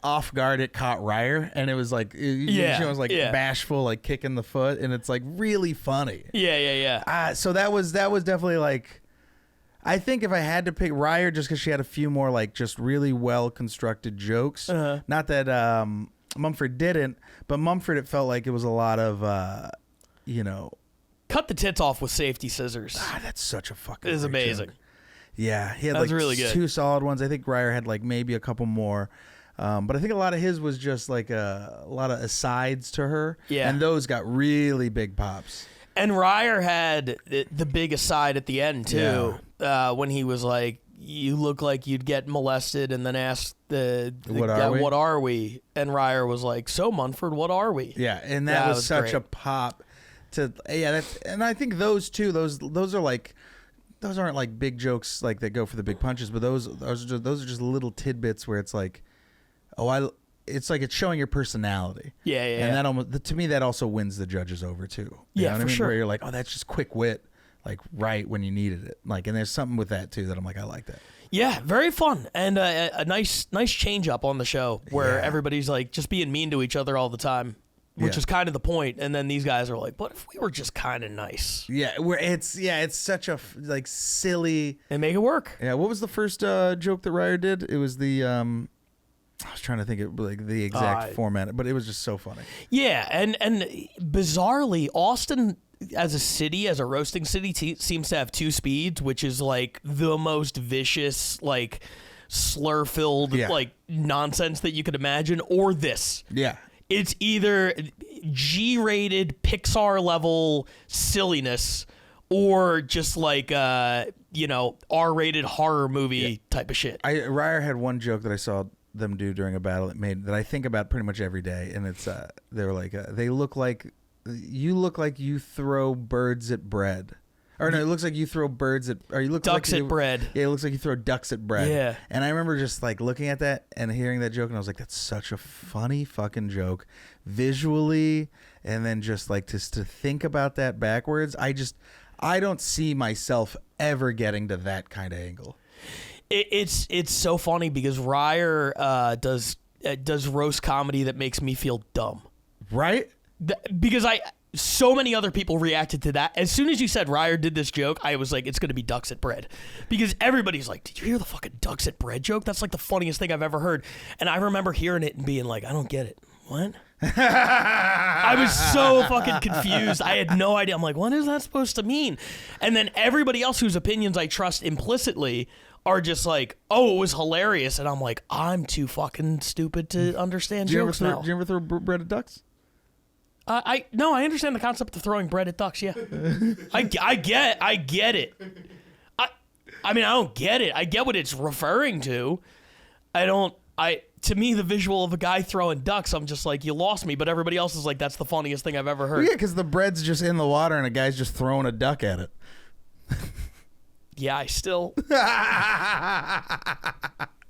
off guard it caught Ryer, and it was like she was like bashful, like kicking the foot, and it's like really funny. So that was definitely like, I think if I had to pick Ryer just because she had a few more like just really well constructed jokes, not that Mumford didn't, but Mumford it felt like it was a lot of cut the tits off with safety scissors. That's such a fucking. It is amazing. Joke. Yeah, he had that like really good. 2 solid ones. I think Ryer had like maybe a couple more. But I think a lot of his was just like a lot of asides to her. Yeah. And those got really big pops. And Ryer had the big aside at the end, too, when he was like, you look like you'd get molested, and then asked the guy, what are we? And Ryer was like, so, Munford, what are we? Yeah, and that was such a pop. And I think those two, those are like, those aren't like big jokes like that go for the big punches, but those are just little tidbits where it's like, it's like it's showing your personality. Yeah. And that almost, to me, that also wins the judges over too. You know what I mean? Sure. Where you're like, that's just quick wit, like right when you needed it. Like, and there's something with that too that I'm like, I like that. Yeah, very fun and a nice change up on the show where everybody's like just being mean to each other all the time, which is kind of the point. And then these guys are like, what if we were just kind of nice? Yeah, it's such a like silly. And make it work. Yeah. What was the first joke that Ryer did? It was the I was trying to think of like the exact format, but it was just so funny. Yeah, and bizarrely, Austin as a city, as a roasting city, seems to have 2 speeds, which is like the most vicious, like slur-filled, like nonsense that you could imagine, or this. Yeah. It's either G-rated Pixar-level silliness, or just like R-rated horror movie type of shit. Ryer had one joke that I saw them do during a battle that I think about pretty much every day, and it's they were like you look like you throw birds at bread, Or no, it looks like you throw birds at, or you look ducks like at bread. Yeah, it looks like you throw ducks at bread. Yeah. And I remember just like looking at that and hearing that joke, and I was like, that's such a funny fucking joke, visually, and then just like to think about that backwards. I don't see myself ever getting to that kind of angle. It's so funny because Ryer does roast comedy that makes me feel dumb. Right? Because so many other people reacted to that. As soon as you said Ryer did this joke, I was like, it's going to be ducks at bread. Because everybody's like, did you hear the fucking ducks at bread joke? That's like the funniest thing I've ever heard. And I remember hearing it and being like, I don't get it. What? I was so fucking confused. I had no idea. I'm like, what is that supposed to mean? And then everybody else whose opinions I trust implicitly are just like, oh, it was hilarious. And I'm like, I'm too fucking stupid to understand jokes now. Did you ever throw bread at ducks? I understand the concept of throwing bread at ducks. Yeah, I get it. I mean, I don't get it. I get what it's referring to. To me, the visual of a guy throwing ducks, I'm just like, you lost me. But everybody else is like, that's the funniest thing I've ever heard. Yeah, because the bread's just in the water and a guy's just throwing a duck at it. Yeah, I still.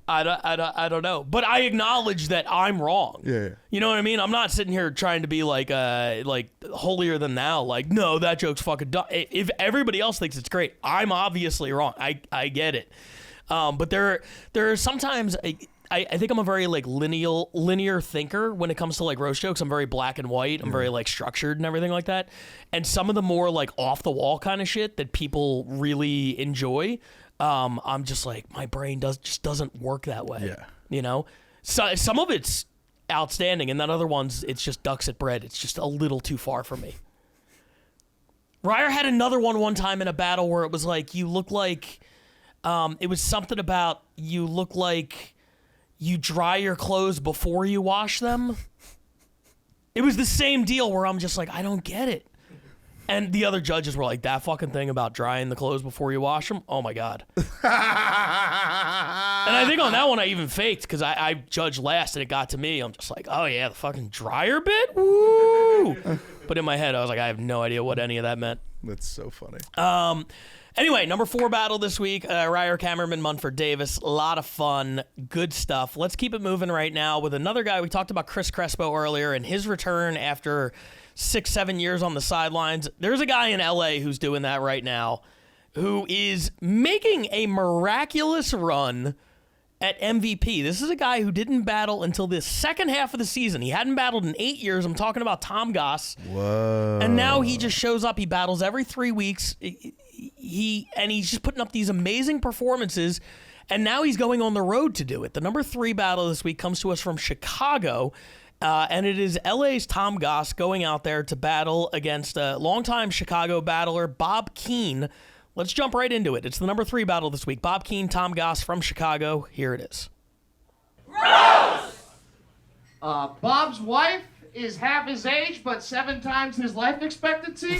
I don't know, but I acknowledge that I'm wrong. Yeah. You know what I mean? I'm not sitting here trying to be like holier than thou. Like, no, that joke's fucking dumb. If everybody else thinks it's great, I'm obviously wrong. I get it. But there are sometimes I think I'm a very like linear thinker when it comes to like roast jokes. I'm very black and white. I'm very like structured and everything like that. And some of the more like off the wall kind of shit that people really enjoy, I'm just like, my brain just doesn't work that way. Yeah. You know? So some of it's outstanding, and then other ones, it's just ducks at bread. It's just a little too far for me. Ryer had another one time in a battle where it was like, you look like, it was something about you look like you dry your clothes before you wash them. It was the same deal where I'm just like, I don't get it. And the other judges were like, that fucking thing about drying the clothes before you wash them? Oh, my God. And I think on that one I even faked because I judged last and it got to me. I'm just like, oh, yeah, the fucking dryer bit? Woo! But in my head, I was like, I have no idea what any of that meant. That's so funny. Anyway, number 4 battle this week, Ryer, Cameraman, Munford, Davis. A lot of fun, good stuff. Let's keep it moving right now with another guy. We talked about Chris Crespo earlier and his return after 6-7 years on the sidelines. There's a guy in LA who's doing that right now who is making a miraculous run at MVP. This is a guy who didn't battle until the second half of the season. He hadn't battled in 8 years. I'm talking about Tom Goss. Whoa. And now he just shows up. He battles every 3 weeks. He's just putting up these amazing performances. And now he's going on the road to do it. The number 3 battle this week comes to us from Chicago. And it is LA's Tom Goss going out there to battle against a longtime Chicago battler, Bob Keane. Let's jump right into it. It's the number 3 battle this week. Bob Keane, Tom Goss from Chicago. Here it is. Gross! Bob's wife is half his age, but 7 times his life expectancy.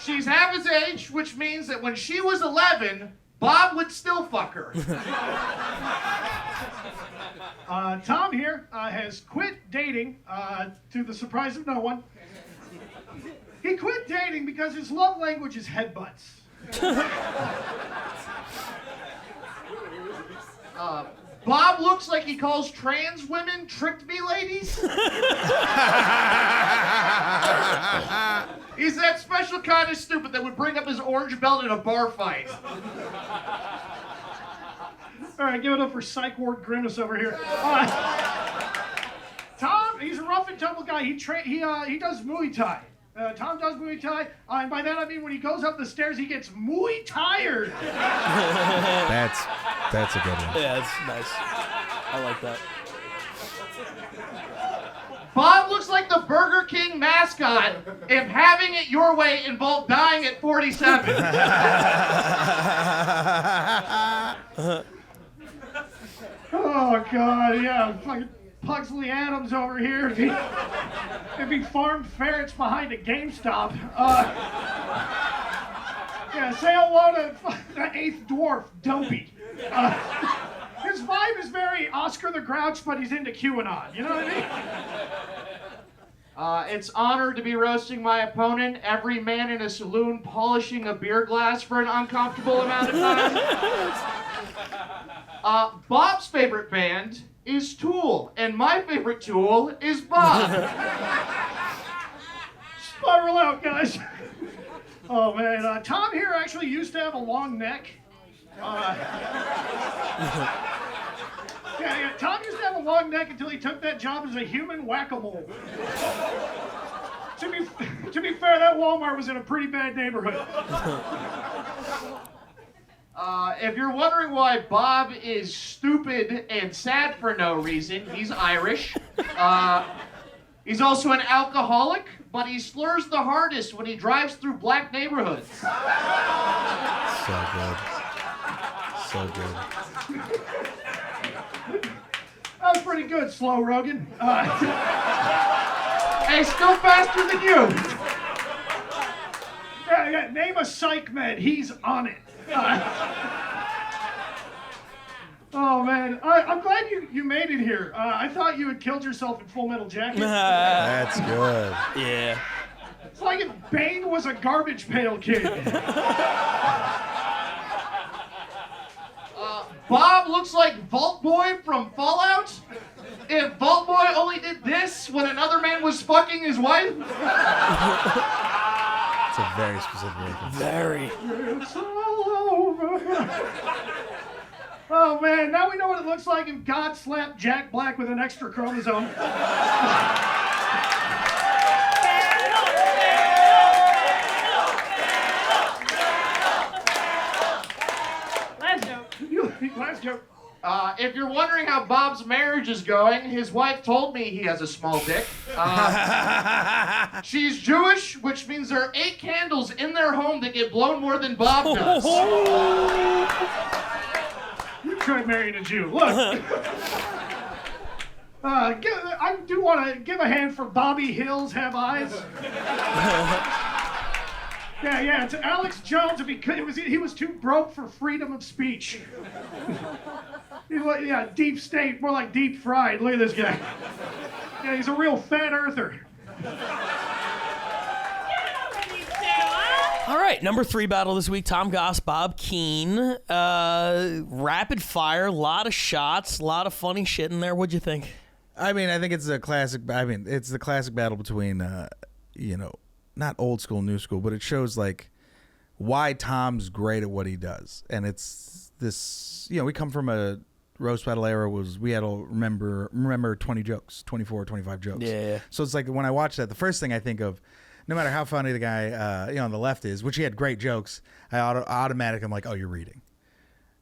She's half his age, which means that when she was 11, Bob would still fuck her. Tom here has quit dating, to the surprise of no one. He quit dating because his love language is headbutts. Bob looks like he calls trans women tricked me ladies. He's that special kind of stupid that would bring up his orange belt in a bar fight. All right, give it up for Psych Ward Grimace over here. Tom, he's a rough and tumble guy. He does Muay Thai. Tom does Muay Thai, and by that I mean when he goes up the stairs, he gets Muay tired. That's a good one. Yeah, that's nice. I like that. Bob looks like the Burger King mascot if having it your way involved dying at 47. Oh, God, yeah. Fucking Pugsley Adams over here. If he farmed ferrets behind a GameStop. Yeah, say hello to the 8th dwarf, Dopey. His vibe is very Oscar the Grouch, but he's into QAnon. You know what I mean? It's honored to be roasting my opponent, every man in a saloon polishing a beer glass for an uncomfortable amount of time. Bob's favorite band is Tool, and my favorite Tool is Bob. Spiral out, guys. Oh, man. Tom here actually used to have a long neck. Yeah, Tom used to have a long neck until he took that job as a human whack-a-mole. To be fair, that Walmart was in a pretty bad neighborhood. If you're wondering why Bob is stupid and sad for no reason, he's Irish. He's also an alcoholic, but he slurs the hardest when he drives through black neighborhoods. So good. So good. That was pretty good, Slow Rogan. Hey, still faster than you. Yeah, name a psych med. He's on it. Oh, man. I'm glad you made it here. I thought you had killed yourself in Full Metal Jacket. That's good. Yeah. It's like if Bane was a garbage pail kid. Bob looks like Vault Boy from Fallout. If Vault Boy only did this when another man was fucking his wife. It's a very specific reference. Very. It's all over. Oh, man. Now we know what it looks like if God slapped Jack Black with an extra chromosome. Last joke. If you're wondering how Bob's marriage is going, his wife told me he has a small dick. She's Jewish, which means there are 8 candles in their home that get blown more than Bob does. You tried marrying a Jew. Look. I do want to give a hand for Bobby Hills Have Eyes. Yeah, it's Alex Jones. He was too broke for freedom of speech. Deep state, more like deep fried. Look at this guy. Yeah, he's a real fat earther. All right, number 3 battle this week, Tom Goss, Bob Keane. Rapid fire, a lot of shots, a lot of funny shit in there. What'd you think? I mean, I think it's a classic. I mean, it's the classic battle between, not old school, new school, but it shows like why Tom's great at what he does. And it's this, we come from a roast battle era we had to remember 20 jokes, 24, 25 jokes. Yeah. So it's like when I watch that, the first thing I think of, no matter how funny the guy, on the left is, which he had great jokes, I automatically I'm like, oh, you're reading.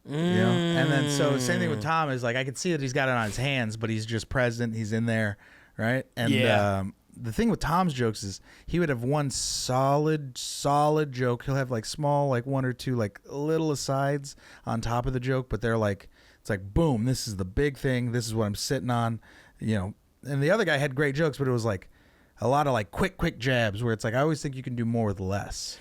And then so same thing with Tom is like, I can see that he's got it on his hands, but he's just present. He's in there. Right. And, the thing with Tom's jokes is he would have one solid joke. He'll have like small, like 1 or 2, like little asides on top of the joke, but they're like, it's like, boom, this is the big thing. This is what I'm sitting on, And the other guy had great jokes, but it was like a lot of like quick jabs where it's like, I always think you can do more with less.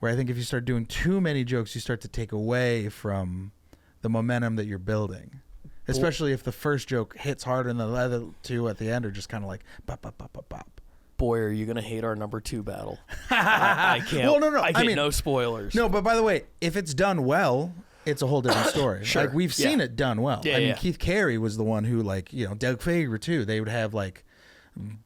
Where I think if you start doing too many jokes, you start to take away from the momentum that you're building. Especially if the first joke hits harder and the other 2 at the end are just kind of like bop, bop, bop, bop, bop. Boy, are you going to hate our number 2 battle. I can't. Well, no. I mean, no spoilers. No, but by the way, if it's done well, it's a whole different story. Sure. Like, we've seen it done well. Yeah, I mean, Keith Carey was the one who, like, Doug Fager, too. They would have, like,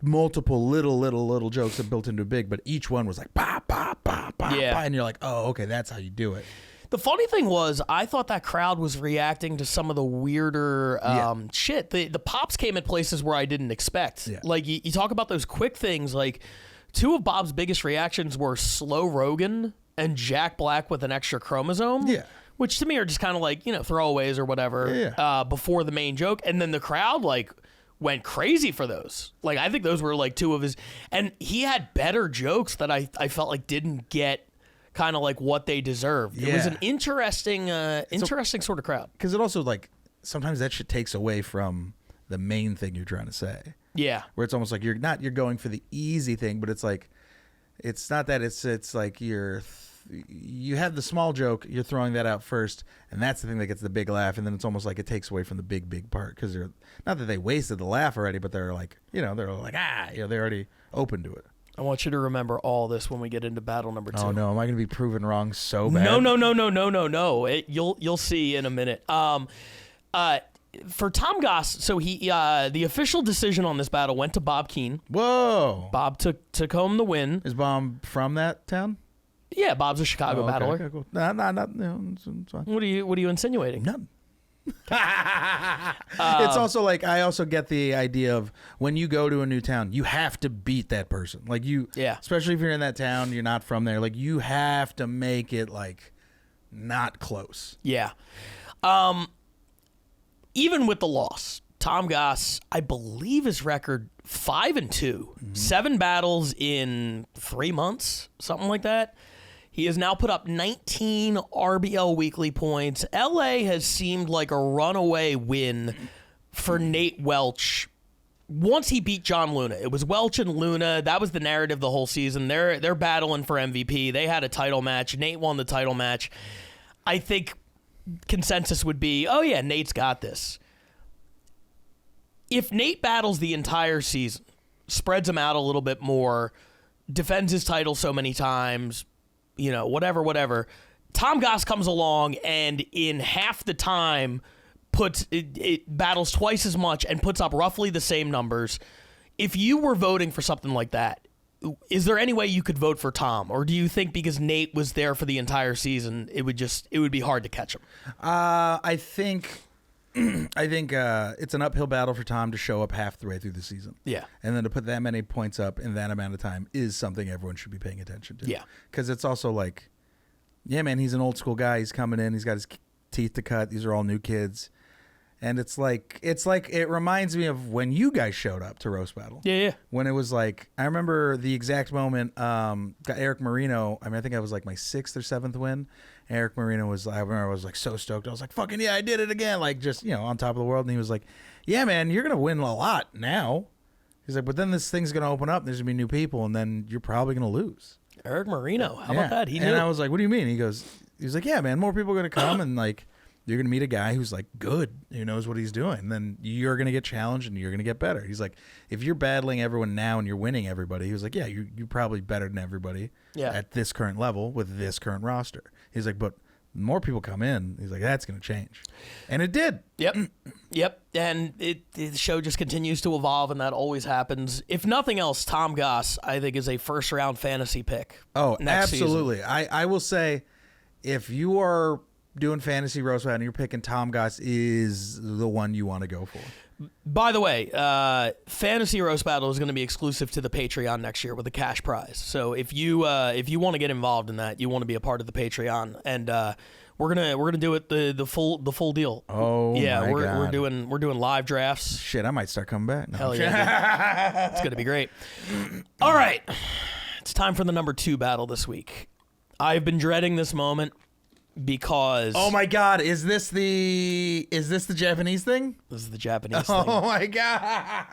multiple little jokes that built into big, but each one was like, pop, pop, pop, pop, Yeah. pop. And you're like, oh, okay, that's how you do it. The funny thing was, I thought that crowd was reacting to some of the weirder shit. The pops came at places where I didn't expect. Yeah. Like, you talk about those quick things. Like, 2 of Bob's biggest reactions were Slow Rogan and Jack Black with an extra chromosome. Yeah. Which to me are just kind of like, throwaways or whatever before the main joke. And then the crowd, like, went crazy for those. Like, I think those were, like, 2 of his. And he had better jokes that I felt like didn't get kind of like what they deserved. It was an interesting sort of crowd. Because it also, like, sometimes that shit takes away from the main thing you're trying to say. Yeah. Where it's almost like you're going for the easy thing, but it's like, it's not that, it's like you're you have the small joke, you're throwing that out first, and that's the thing that gets the big laugh, and then it's almost like it takes away from the big part because they're not that they wasted the laugh already, but they're like, they're like they're already open to it. I want you to remember all this when we get into battle number 2. Oh no, am I going to be proven wrong so bad? No. You'll see in a minute. For Tom Goss, so he the official decision on this battle went to Bob Keane. Whoa! Bob took home the win. Is Bob from that town? Yeah, Bob's a Chicago battler. Okay, cool. It's fine. What are you insinuating? None. It's also like I also get the idea of when you go to a new town, you have to beat that person. Like especially if you're in that town, you're not from there. Like you have to make it like not close. Yeah. Even with the loss, Tom Goss, I believe his record 5-2, 7 battles in 3 months, something like that. He has now put up 19 RBL Weekly points. LA has seemed like a runaway win for Nate Welch. Once he beat John Luna, it was Welch and Luna. That was the narrative the whole season. They're battling for MVP. They had a title match. Nate won the title match. I think consensus would be, oh yeah, Nate's got this. If Nate battles the entire season, spreads him out a little bit more, defends his title so many times, whatever, Tom Goss comes along and in half the time it battles twice as much and puts up roughly the same numbers. If you were voting for something like that, is there any way you could vote for Tom, or do you think because Nate was there for the entire season, it would be hard to catch him? I think it's an uphill battle for Tom to show up half the way through the season. Yeah, and then to put that many points up in that amount of time is something everyone should be paying attention to. Yeah, because it's also like, yeah, man, he's an old school guy. He's coming in. He's got his teeth to cut. These are all new kids. And it's like it reminds me of when you guys showed up to Roast Battle. Yeah. When it was like, I remember the exact moment. Got Eric Marino. I think I was like my 6th or 7th win. Eric Marino was. I remember I was like so stoked. I was like, fucking yeah, I did it again. Like just on top of the world. And he was like, yeah, man, you're gonna win a lot now. He's like, but then this thing's gonna open up. And there's gonna be new people, and then you're probably gonna lose. Eric Marino, how about that? He knew. And I was like, what do you mean? He was like, yeah, man, more people are gonna come and like. You're going to meet a guy who's like good, who knows what he's doing. And then you're going to get challenged and you're going to get better. He's like, if you're battling everyone now and you're winning everybody, he was like, yeah, you're probably better than everybody at this current level with this current roster. He's like, but more people come in. He's like, that's going to change. And it did. Yep. And the show just continues to evolve, and that always happens. If nothing else, Tom Goss, I think, is a first-round fantasy pick. Oh, next absolutely. season. I will say, if you are doing fantasy roast battle and you're picking Tom Goss is the one you want to go for. By the way, fantasy roast battle is going to be exclusive to the Patreon next year with a cash prize. So if you want to get involved in that, you want to be a part of the Patreon, and we're gonna do it the full deal. Oh yeah, my God. we're doing live drafts. Shit, I might start coming back. No. Hell yeah, it's gonna be great. All right, it's time for the number 2 battle this week. I've been dreading this moment. Because oh my God, is this the Japanese thing? This is the Japanese thing. Oh my God.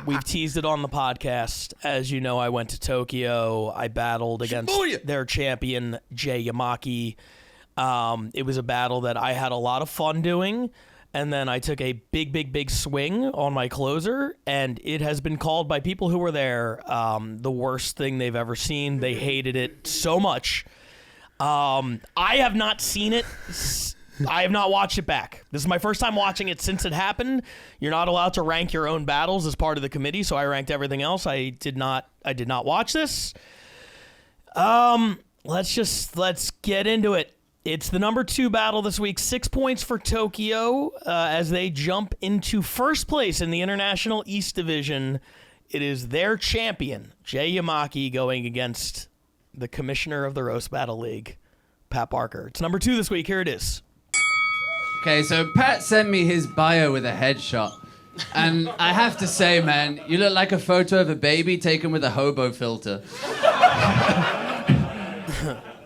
We've teased it on the podcast. As you know, I went to Tokyo. I battled against their champion, Jay Yamaki. It was a battle that I had a lot of fun doing. And then I took a big swing on my closer, and it has been called by people who were there the worst thing they've ever seen. They hated it so much. I have not seen it. I have not watched it back. This is my first time watching it since it happened. You're not allowed to rank your own battles as part of the committee, so I ranked everything else. I did not watch this. Let's get into it. It's the number 2 battle this week. 6 points for Tokyo as they jump into first place in the International East Division. It is their champion, Jay Yamaki, going against the commissioner of the Roast Battle League, Pat Barker. It's number 2 this week. Here it is. Okay, so Pat sent me his bio with a headshot. And I have to say, man, you look like a photo of a baby taken with a hobo filter.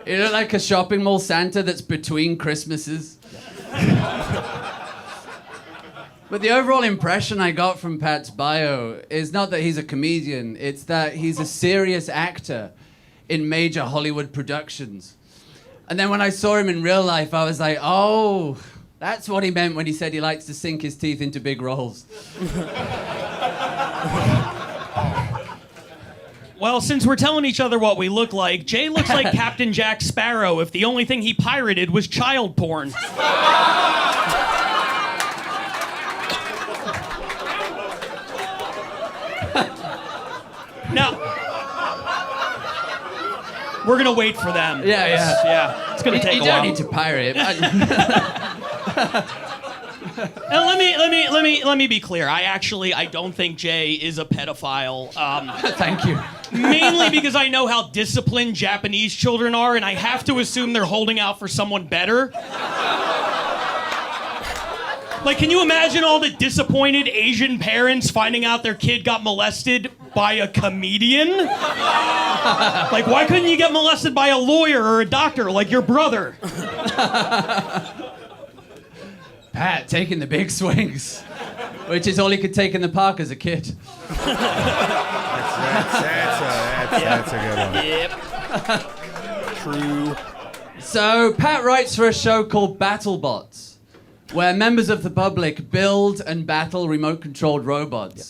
You look like a shopping mall Santa that's between Christmases. But the overall impression I got from Pat's bio is not that he's a comedian, it's that he's a serious actor. in major Hollywood productions. And then when I saw him in real life, I was like, oh, that's what he meant when he said he likes to sink his teeth into big roles. Well, since we're telling each other what we look like, Jay looks like Captain Jack Sparrow if the only thing he pirated was child porn. Now, we're gonna wait for them. Yeah. It's gonna take a while. You don't need to pirate it. And let me be clear. I don't think Jay is a pedophile. Thank you. Mainly because I know how disciplined Japanese children are, and I have to assume they're holding out for someone better. Like, can you imagine all the disappointed Asian parents finding out their kid got molested by a comedian? Like, why couldn't you get molested by a lawyer or a doctor like your brother? Pat taking the big swings, which is all he could take in the park as a kid. That's a good one. Yep. True. So Pat writes for a show called BattleBots, where members of the public build and battle remote-controlled robots. Yep.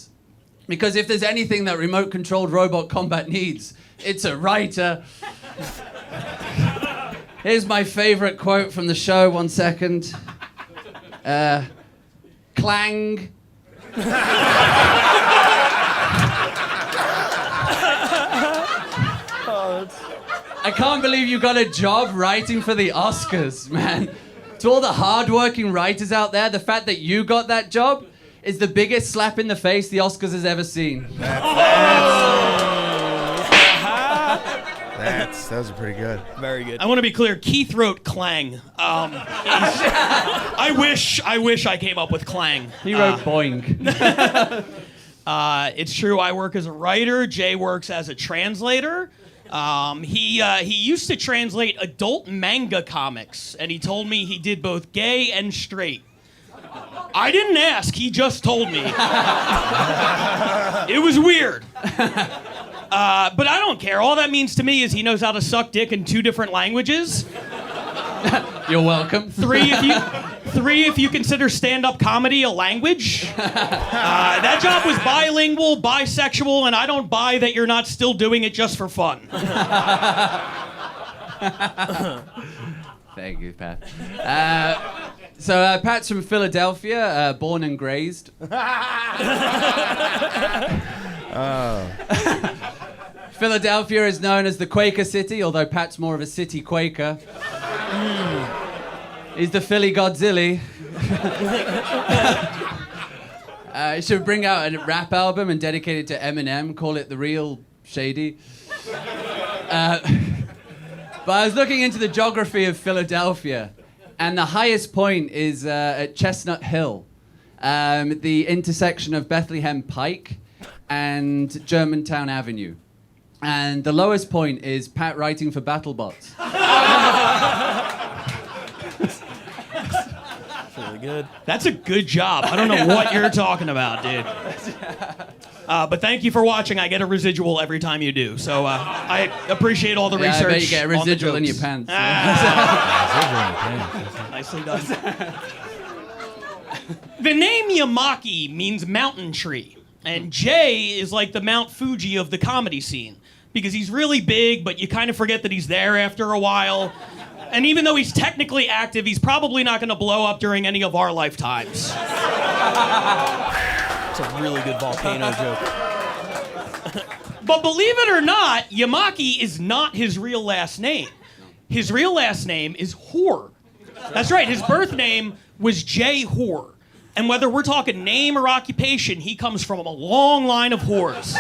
Because if there's anything that remote-controlled robot combat needs, it's a writer. Here's my favorite quote from the show. 1 second. Clang. I can't believe you got a job writing for the Oscars, man. To all the hard-working writers out there, the fact that you got that job is the biggest slap in the face the Oscars has ever seen. Those are pretty good. Very good. I want to be clear. Keith wrote clang. I wish I came up with clang. He wrote boing. It's true. I work as a writer. Jay works as a translator. He used to translate adult manga comics, and he told me he did both gay and straight. I didn't ask. He just told me. It was weird. But I don't care. All that means to me is he knows how to suck dick in 2 different languages. You're welcome. 3 if you consider stand-up comedy a language. That job was bilingual, bisexual, and I don't buy that you're not still doing it just for fun. Thank you, Pat. So Pat's from Philadelphia, born and raised. Philadelphia is known as the Quaker City, although Pat's more of a city Quaker. He's the Philly Godzilla. He should bring out a rap album and dedicate it to Eminem, call it The Real Shady. But I was looking into the geography of Philadelphia, and the highest point is at Chestnut Hill, the intersection of Bethlehem Pike and Germantown Avenue. And the lowest point is Pat writing for BattleBots. That's really good. That's a good job. I don't know what you're talking about, dude. But thank you for watching. I get a residual every time you do. So I appreciate all the research. I bet you get a residual in your pants. Nicely done. The name Yamaki means mountain tree. And Jay is like the Mount Fuji of the comedy scene. Because he's really big, but you kind of forget that he's there after a while. And even though he's technically active, he's probably not going to blow up during any of our lifetimes. It's a really good volcano joke. But believe it or not, Yamaki is not his real last name. His real last name is Whore. That's right, his birth name was Jay Whore. And whether we're talking name or occupation, he comes from a long line of whores.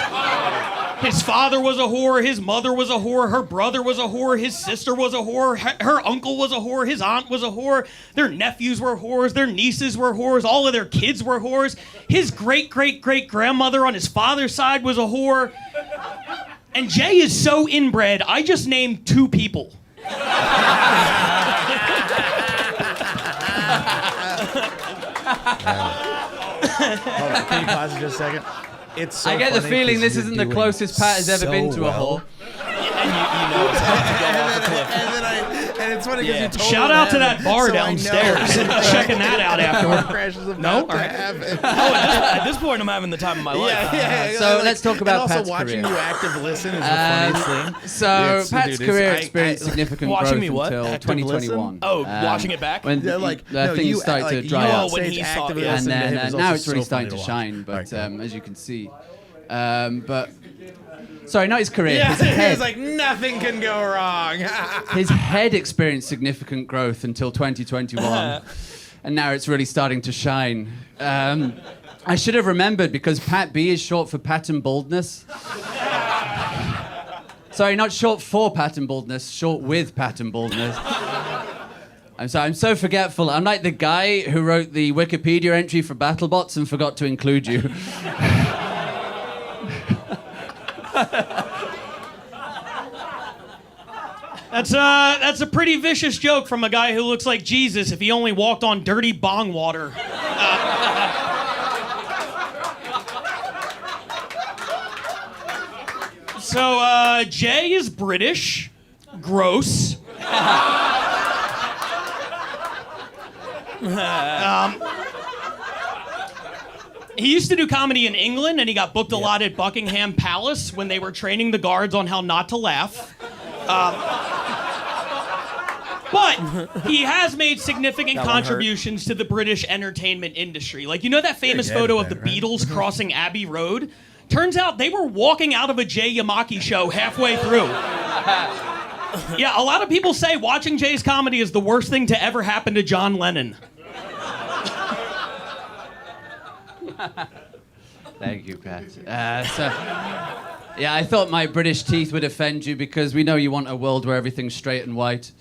His father was a whore, his mother was a whore, her brother was a whore, his sister was a whore, her uncle was a whore, his aunt was a whore, their nephews were whores, their nieces were whores, all of their kids were whores. His great-great-great-grandmother on his father's side was a whore. And Jay is so inbred, I just named 2 people. Hold on, can you pause it just a second? It's so I get the funny feeling 'cause this you're isn't the doing closest Pat has ever so been to a well. whore. he knows not to go off a cliff. And it's funny because you told Shout him out to have that it, bar so I know. downstairs. Checking that out afterward. Crashes about No? to All right. happen. At this point, I'm having the time of my life. So let's talk about and also Pat's watching career. you active listen is the funniest thing. So Yes, Pat's dude, career I experienced significant Watching growth me what? until Active 2021. listen? Oh, watching it back? When Yeah, like, no, things you started act- to like, dry you up. all when he saw- actively yeah. And listened to then him is now also it's really so funny starting to watch. shine, All right, but cool. as you can see. But sorry, not his career. Yeah, his head. he's like, nothing can go wrong. His head experienced significant growth until 2021, and now it's really starting to shine. I should have remembered because Pat B is short for pattern baldness. Sorry, not short for pattern baldness, short with pattern baldness. I'm so forgetful. I'm like the guy who wrote the Wikipedia entry for BattleBots and forgot to include you. That's a pretty vicious joke from a guy who looks like Jesus if he only walked on dirty bong water. So Jay is British, gross. He used to do comedy in England, and he got booked a lot at Buckingham Palace when they were training the guards on how not to laugh. But he has made significant That one hurt. contributions to the British entertainment industry. Like, you know that famous You're photo dead of the then, right? Beatles crossing Abbey Road? Turns out they were walking out of a Jay Yamaki show halfway through. Yeah, a lot of people say watching Jay's comedy is the worst thing to ever happen to John Lennon. Thank you, Pat. Yeah, I thought my British teeth would offend you because we know you want a world where everything's straight and white.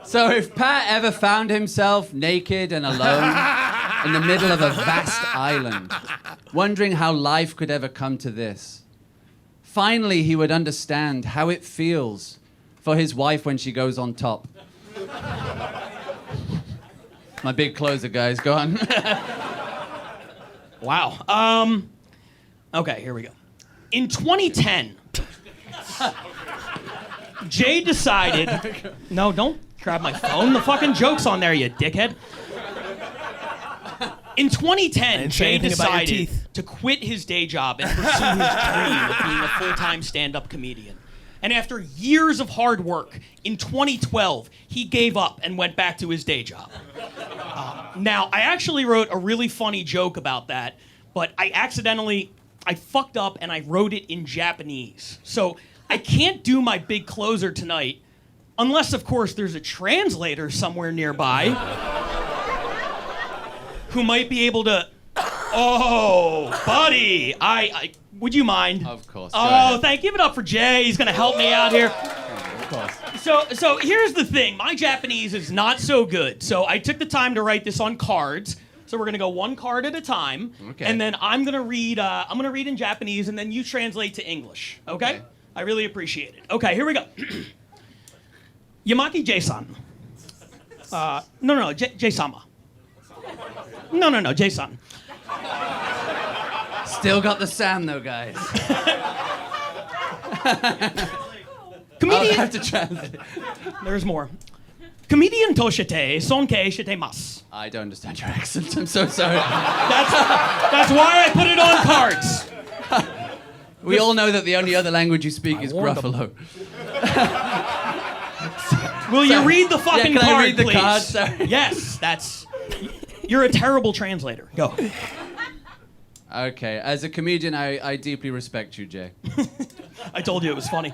So if Pat ever found himself naked and alone in the middle of a vast island, wondering how life could ever come to this, finally he would understand how it feels for his wife when she goes on top. My big closer, guys. Go on. Wow. Okay, here we go. In 2010, Jay decided... No, don't grab my phone. The fucking joke's on there, you dickhead. In 2010, Jay decided to quit his day job and pursue his dream of being a full-time stand-up comedian. And after years of hard work, in 2012, he gave up and went back to his day job. Now, I actually wrote a really funny joke about that, but I fucked up and I wrote it in Japanese. So I can't do my big closer tonight, unless, of course, there's a translator somewhere nearby who might be able to... Oh, buddy, would you mind? Of course. Oh, give it up for Jay. He's gonna help me out here. Of course. So here's the thing. My Japanese is not so good. So I took the time to write this on cards. So we're gonna go one card at a time, Okay. and then I'm gonna read in Japanese, and then you translate to English. Okay? I really appreciate it. Okay, here we go. Yamaki J-san. No, J-sama. No, J-san. Still got the sound though, guys. Comedian. I'll have to translate. There's more. Comedian toshite sonke shitemasu. I don't understand your accent. I'm so sorry. That's why I put it on cards. We all know that the only other language you speak is Gruffalo. Will you read the fucking can card, I read the please? card? Sorry. Yes, you're a terrible translator. Go. Okay, as a comedian, I deeply respect you, Jay. I told you it was funny.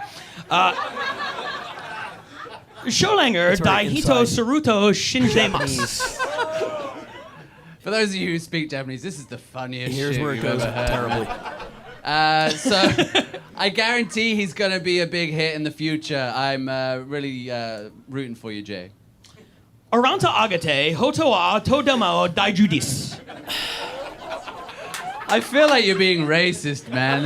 Scholanger Daihito Saruto Shinjemasu. For those of you who speak Japanese, this is the funniest Here's shit where it you've goes ever heard. terribly. So I guarantee he's going to be a big hit in the future. I'm really rooting for you, Jay. Aranta agate hotoa todemo daijudis. I feel like you're being racist, man.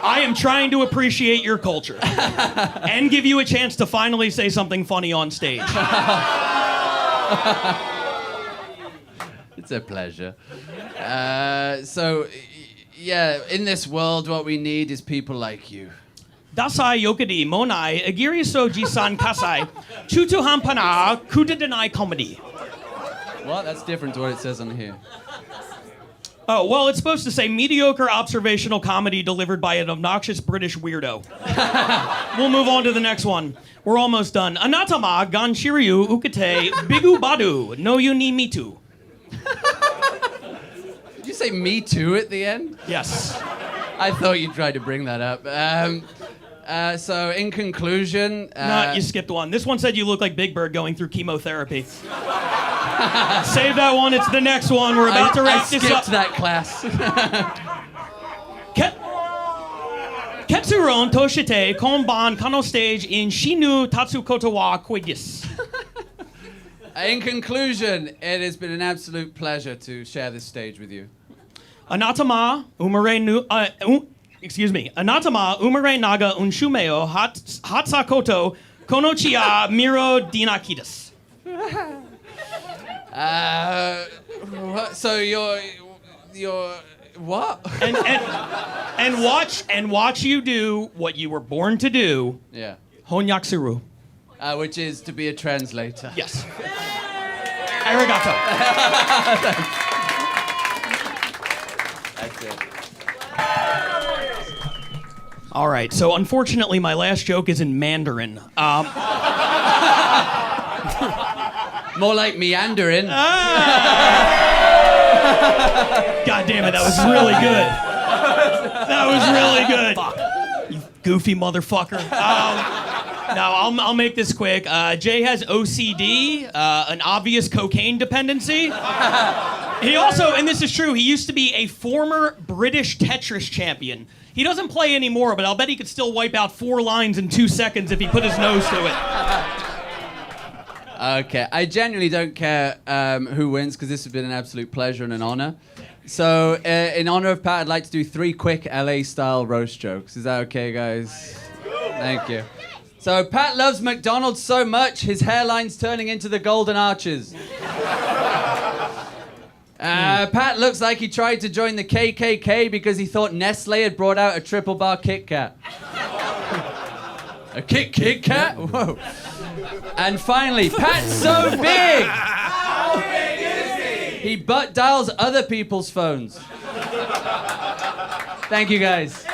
I am trying to appreciate your culture and give you a chance to finally say something funny on stage. It's a pleasure. So yeah, in this world, what we need is people like you. Dasai yokadi monai agiri soji san kasai chutu hampana kuda denai comedy. What? That's different to what it says on here. Oh, well, it's supposed to say mediocre observational comedy delivered by an obnoxious British weirdo. We'll move on to the next one. We're almost done. Anatama ganshiryu ukate bigu badu no you ni me too. Did you say me too at the end? Yes. I thought you tried to bring that up. So, in conclusion... No, you skipped one. This one said you look like Big Bird going through chemotherapy. Save that one. It's the next one. We're about to wrap this up. I skipped that class. Ketsuron toshite konban kano stage in shinu tatsukoto wa koigis. In conclusion, it has been an absolute pleasure to share this stage with you. Anatama umare nu... Anatama umare naga unshumeo hatsakoto konochiya miro dinakitas. So you're what? and watch you do what you were born to do. Yeah. Honyakusuru. Which is to be a translator. Yes. Arigato. That's it. All right. So unfortunately, my last joke is in Mandarin. More like meandering. God damn it, that was really good. That was really good. Fuck. You goofy motherfucker. No, I'll make this quick. Jay has OCD, an obvious cocaine dependency. He also, and this is true, he used to be a former British Tetris champion. He doesn't play anymore, but I'll bet he could still wipe out 4 lines in 2 seconds if he put his nose to it. Okay, I genuinely don't care who wins because this has been an absolute pleasure and an honor. So, in honor of Pat, I'd like to do 3 quick LA-style roast jokes. Is that okay, guys? Thank you. So, Pat loves McDonald's so much, his hairline's turning into the Golden Arches. Pat looks like he tried to join the KKK because he thought Nestle had brought out a triple bar Kit Kat. A Kit Kat? Whoa. And finally, Pat's so big! How big is he? He butt dials other people's phones. Thank you, guys.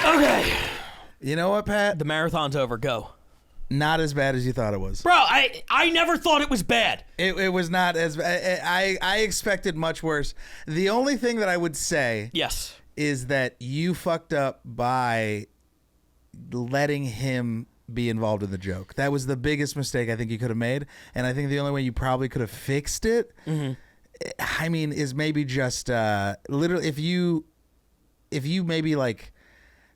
Okay. You know what, Pat? The marathon's over. Go. Not as bad as you thought it was. Bro, I never thought it was bad. It was not as bad. I expected much worse. The only thing that I would say is that you fucked up by letting him be involved in the joke. That was the biggest mistake I think you could have made. And I think the only way you probably could have fixed it, I mean, is maybe just literally if you maybe like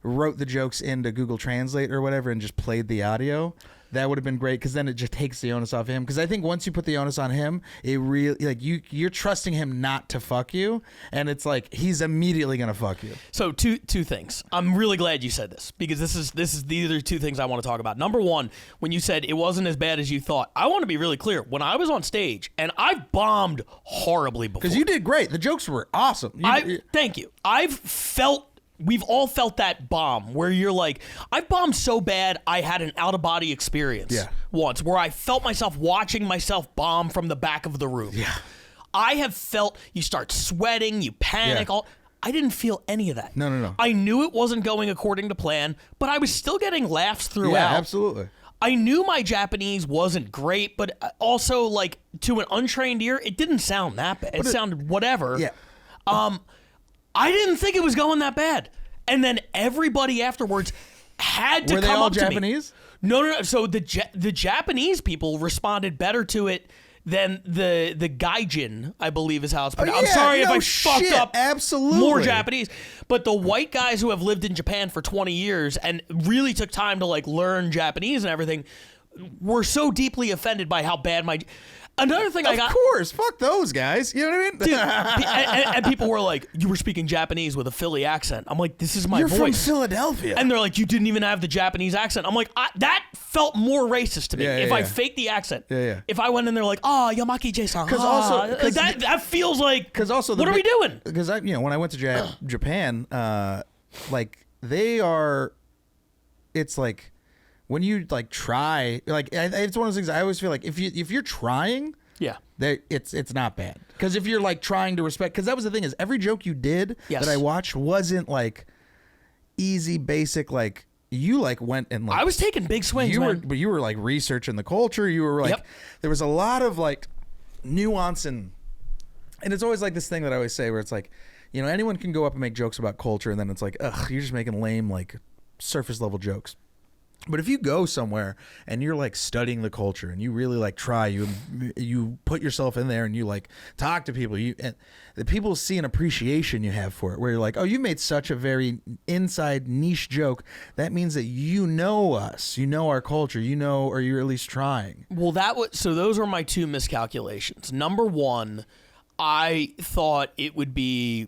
wrote the jokes into Google Translate or whatever and just played the audio, that would have been great because then it just takes the onus off him. Because I think once you put the onus on him, it really like you're trusting him not to fuck you, and it's like he's immediately gonna fuck you. So two things. I'm really glad you said this because these are 2 things I want to talk about. Number 1, when you said it wasn't as bad as you thought, I want to be really clear. When I was on stage, and I've bombed horribly before. Because you did great. The jokes were awesome. Thank you. We've all felt that bomb where you're like, I bombed so bad I had an out-of-body experience once where I felt myself watching myself bomb from the back of the room. Yeah. I have felt you start sweating, you panic. I didn't feel any of that. No. I knew it wasn't going according to plan, but I was still getting laughs throughout. Yeah, absolutely. I knew my Japanese wasn't great, but also, like, to an untrained ear, it didn't sound that bad. It sounded whatever. Yeah. I didn't think it was going that bad. And then everybody afterwards had to Were they come all up Japanese? to me. No. So the Japanese people responded better to it than the gaijin, I believe is how it's pronounced. I'm sorry if I fucked up more Japanese. But the white guys who have lived in Japan for 20 years and really took time to like learn Japanese and everything were so deeply offended by how bad Another thing I got. Of course, fuck those guys. You know what I mean? Dude, and people were like, you were speaking Japanese with a Philly accent. I'm like, this is my voice. You're from Philadelphia. And they're like, you didn't even have the Japanese accent. I'm like, that felt more racist to me. If I faked the accent. Yeah. If I went in there like, Yamaki Jason. Because also, like that feels like, because also, what are we doing? Because when I went to Japan, like they are, it's like when you like try, like it's one of those things. I always feel like if you're trying, it's not bad. Because if you're like trying to respect, because that was the thing is every joke you did that I watched wasn't like easy, basic, like. You like went and like I was taking big swings. But you were like researching the culture. You were like there was a lot of like nuance and it's always like this thing that I always say where it's like, anyone can go up and make jokes about culture and then it's like, ugh, you're just making lame like surface level jokes. But if you go somewhere and you're like studying the culture and you really like try, you put yourself in there and you like talk to people, and the people see an appreciation you have for it, where you're like, oh, you made such a very inside niche joke. That means that you know us, you know our culture, or you're at least trying. Well, so those were my two miscalculations. Number one, I thought it would be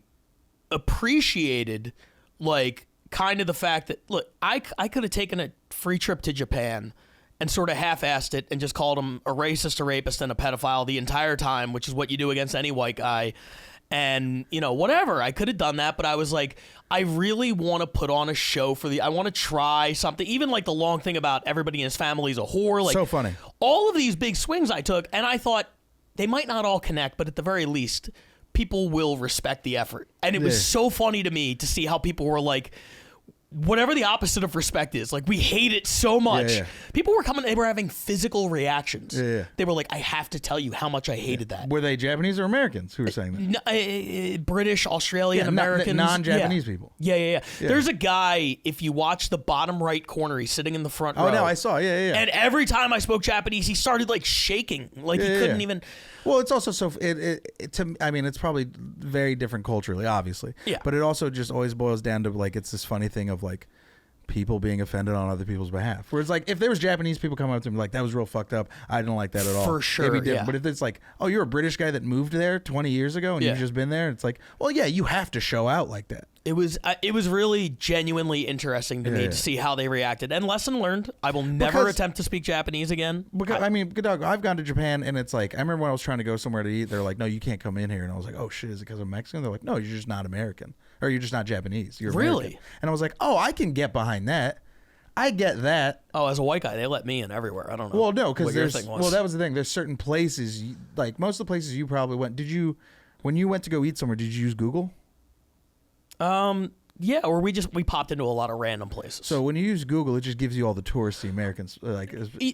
appreciated, like kind of the fact that, look, I could have taken a free trip to Japan and sort of half-assed it and just called him a racist, a rapist, and a pedophile the entire time, which is what you do against any white guy. And, whatever. I could have done that, but I was like, I really want to put on a show I want to try something. Even like the long thing about everybody in his family is a whore. Like, so funny. All of these big swings I took, and I thought they might not all connect, but at the very least, people will respect the effort. And it was so funny to me to see how people were like, whatever the opposite of respect is, like we hate it so much. People were coming, they were having physical reactions. They were like, I have to tell you how much I hated that. Were they Japanese or Americans who were saying that? British, Australian, Americans. Non-Japanese people. Yeah. There's a guy, if you watch the bottom right corner, he's sitting in the front row. Oh, no, I saw. Yeah. And every time I spoke Japanese, he started like shaking. Like he couldn't even. Well, it's also it's probably very different culturally, obviously. Yeah. But it also just always boils down to like it's this funny thing of like people being offended on other people's behalf. Where it's like if there was Japanese people coming up to me like that was real fucked up, I didn't like that at all. For sure. It'd be different. But if it's like, oh, you're a British guy that moved there 20 years ago and you've just been there, it's like, well, yeah, you have to show out like that. It was really genuinely interesting to me to see how they reacted. And lesson learned, I will never attempt to speak Japanese again. Because good dog, I've gone to Japan and it's like I remember when I was trying to go somewhere to eat, they're like, no, you can't come in here, and I was like, oh shit, is it because I'm Mexican? They're like, no, you're just not American, or you're just not Japanese. You're really American. And I was like, oh, I can get behind that. I get that. Oh, as a white guy, they let me in everywhere. I don't know. Well, no, because that was the thing. There's certain places, like most of the places you probably went. When you went to go eat somewhere, did you use Google? Yeah, or we popped into a lot of random places. So when you use Google, it just gives you all the touristy Americans.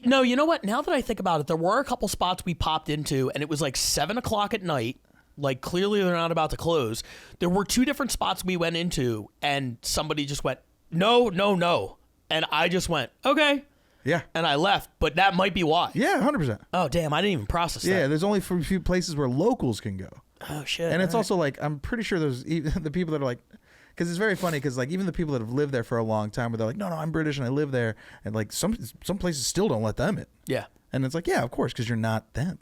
No, you know what? Now that I think about it, there were a couple spots we popped into, and it was like 7 o'clock at night. Like clearly they're not about to close. There were 2 different spots we went into, and somebody just went, no. And I just went, okay. Yeah. And I left, but that might be why. Yeah, 100%. Oh, damn, I didn't even process that. Yeah, there's only a few places where locals can go. Oh, shit. And it's also like, I'm pretty sure there's even the people that are like, because it's very funny because like even the people that have lived there for a long time where they're like, no, I'm British and I live there. And like some places still don't let them in. Yeah. And it's like, yeah, of course, because you're not them.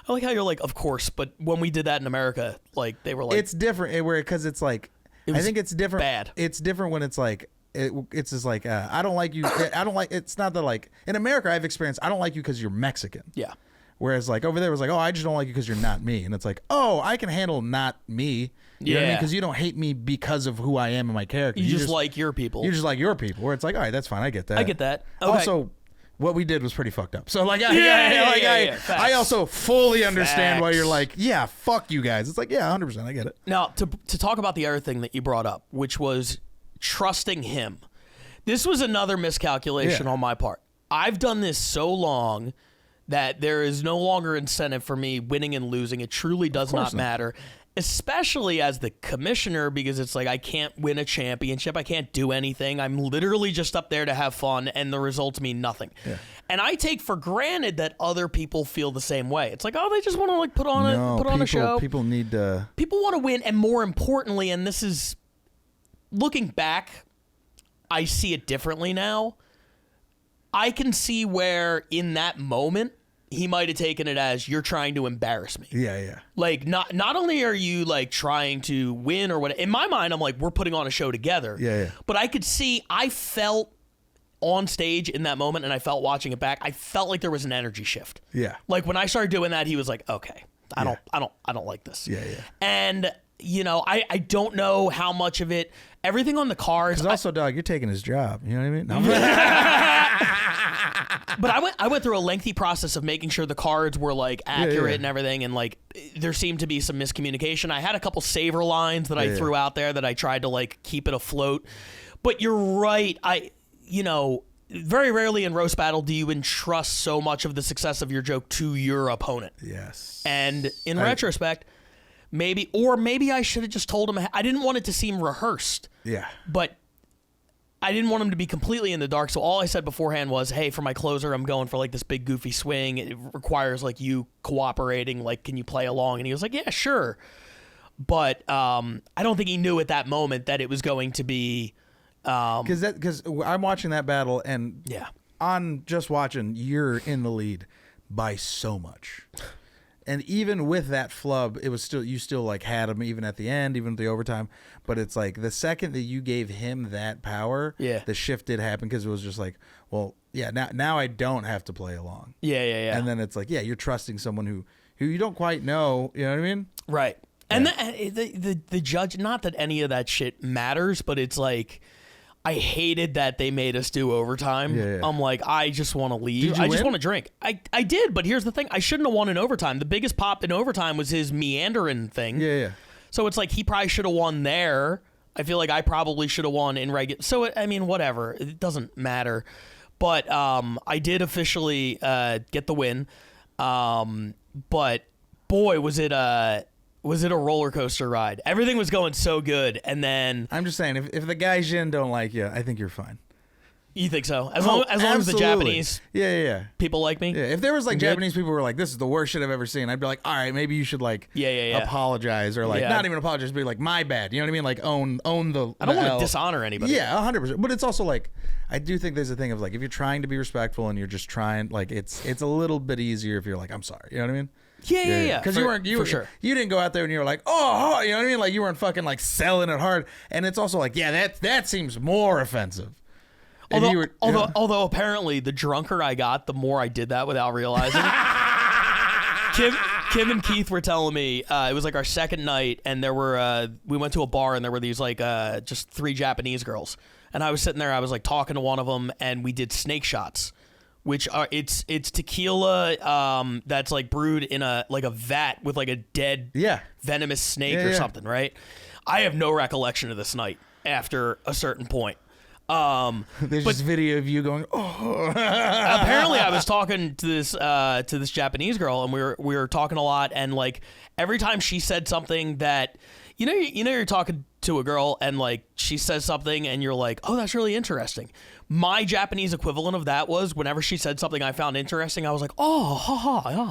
I like how you're like, of course, but when we did that in America, like they were like. It's different because it's like, I think it's different. Bad. It's different when it's like, it's just like, I don't like you. I don't like, it's not that like, in America I've experienced, I don't like you because you're Mexican. Yeah. Whereas like over there it was like, oh, I just don't like you because you're not me. And it's like, oh, I can handle not me. You know what I mean? Because you don't hate me because of who I am and my character. You just like your people. You just like your people. Where it's like, all right, that's fine. I get that. I get that. Okay. Also, what we did was pretty fucked up. So like, I also fully understand why you're like, yeah, fuck you guys. It's like, yeah, 100%. I get it. Now, to talk about the other thing that you brought up, which was trusting him. This was another miscalculation on my part. I've done this so long that there is no longer incentive for me winning and losing. It truly does not matter, especially as the commissioner, because it's like I can't win a championship. I can't do anything. I'm literally just up there to have fun, and the results mean nothing. Yeah. And I take for granted that other people feel the same way. It's like, oh, they just want to like put on a show. People need to. People want to win, and more importantly, and this is looking back, I see it differently now. I can see where in that moment he might have taken it as you're trying to embarrass me. Yeah. Like, not only are you like trying to win or what, in my mind, I'm like, we're putting on a show together. Yeah. But I felt on stage in that moment, and I felt watching it back, I felt like there was an energy shift. Yeah. Like when I started doing that, he was like, okay, I don't like this. Yeah. And I don't know how much of it, everything on the cards. Because also, dog, you're taking his job. You know what I mean? No, but I went through a lengthy process of making sure the cards were like accurate and everything, and like there seemed to be some miscommunication. I had a couple saver lines that I threw out there that I tried to like keep it afloat. But you're right. Very rarely in roast battle do you entrust so much of the success of your joke to your opponent. Yes. And in retrospect, maybe I should have just told him. I didn't want it to seem rehearsed. Yeah. But I didn't want him to be completely in the dark, so all I said beforehand was, hey, for my closer, I'm going for like this big goofy swing. It requires like you cooperating. Like, can you play along? And he was like, yeah, sure. But I don't think he knew at that moment that it was going to be. Because I'm watching that battle, and on just watching, you're in the lead by so much. And even with that flub, it was still, you still like had him even at the end, even at the overtime. But it's like the second that you gave him that power, the shift did happen, because it was just like, well, now I don't have to play along. Yeah. And then it's like, you're trusting someone who you don't quite know. You know what I mean? Right. And the judge, not that any of that shit matters, but it's like, I hated that they made us do overtime. Yeah. I'm like, I just want to leave. Did you I just win? want to drink. I did, but here's the thing. I shouldn't have won in overtime. The biggest pop in overtime was his meandering thing. Yeah. So it's like he probably should have won there. I feel like I probably should have won in regular. So, I mean, whatever. It doesn't matter. But I did officially get the win. But, boy, was it a roller coaster ride. Everything was going so good, and then I'm just saying, if the guys Jin don't like you, I think you're fine. You think so? As long as the Japanese people like me? Yeah, if there was like Japanese people who were like, this is the worst shit I've ever seen, I'd be like, all right, maybe you should like apologize, or like not even apologize, be like, my bad. You know what I mean? Like own the I don't want L. to dishonor anybody. Yeah, 100%. But it's also like, I do think there's a thing of like, if you're trying to be respectful and you're just trying, like it's a little bit easier if you're like, I'm sorry. You know what I mean? Yeah. Because for sure. You didn't go out there and you were like, oh, you know what I mean? Like you weren't fucking like selling it hard. And it's also like, that seems more offensive. Although apparently the drunker I got, the more I did that without realizing it. Kim and Keith were telling me it was like our second night, and there were we went to a bar, and there were these like just 3 Japanese girls, and I was sitting there, I was like talking to one of them, and we did snake shots, which are it's tequila that's like brewed in a vat with like a dead venomous snake or something, right? I have no recollection of this night after a certain point. There's just video of you going, oh. Apparently I was talking to this Japanese girl, and we were talking a lot, and like every time she said something that you're talking to a girl and like she says something and you're like, oh, that's really interesting. My Japanese equivalent of that was whenever she said something I found interesting, I was like, oh, ha ha, yeah.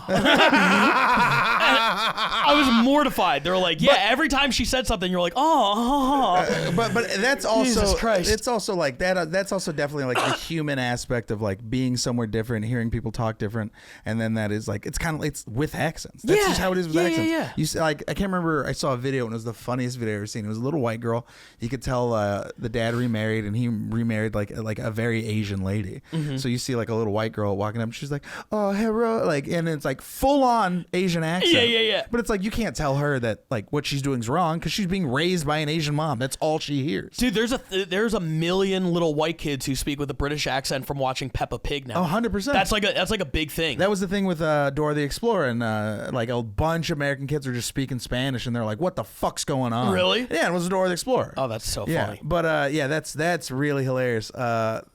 I was mortified. They were like, every time she said something, you're like, oh, ha ha. But that's also, Jesus Christ. It's also like that. That's also definitely like the human aspect of like being somewhere different, hearing people talk different, and then that is like, it's kind of, it's with accents. That's just how it is with accents. Yeah. You see, like, I can't remember. I saw a video and it was the funniest video I've ever seen. It was a little white girl. You could tell the dad remarried, and he remarried like a very Asian lady. Mm-hmm. So you see like a little white girl walking up, and she's like, oh, hello, like, and it's like full on Asian accent. Yeah. But it's like, you can't tell her that like what she's doing is wrong, because she's being raised by an Asian mom. That's all she hears. Dude, there's a million little white kids who speak with a British accent from watching Peppa Pig now. 100%. That's like a big thing. That was the thing with Dora the Explorer, and like a bunch of American kids are just speaking Spanish, and they're like, what the fuck's going on? Really? Yeah, it was Dora the Explorer. Oh, that's so funny. But that's really hilarious.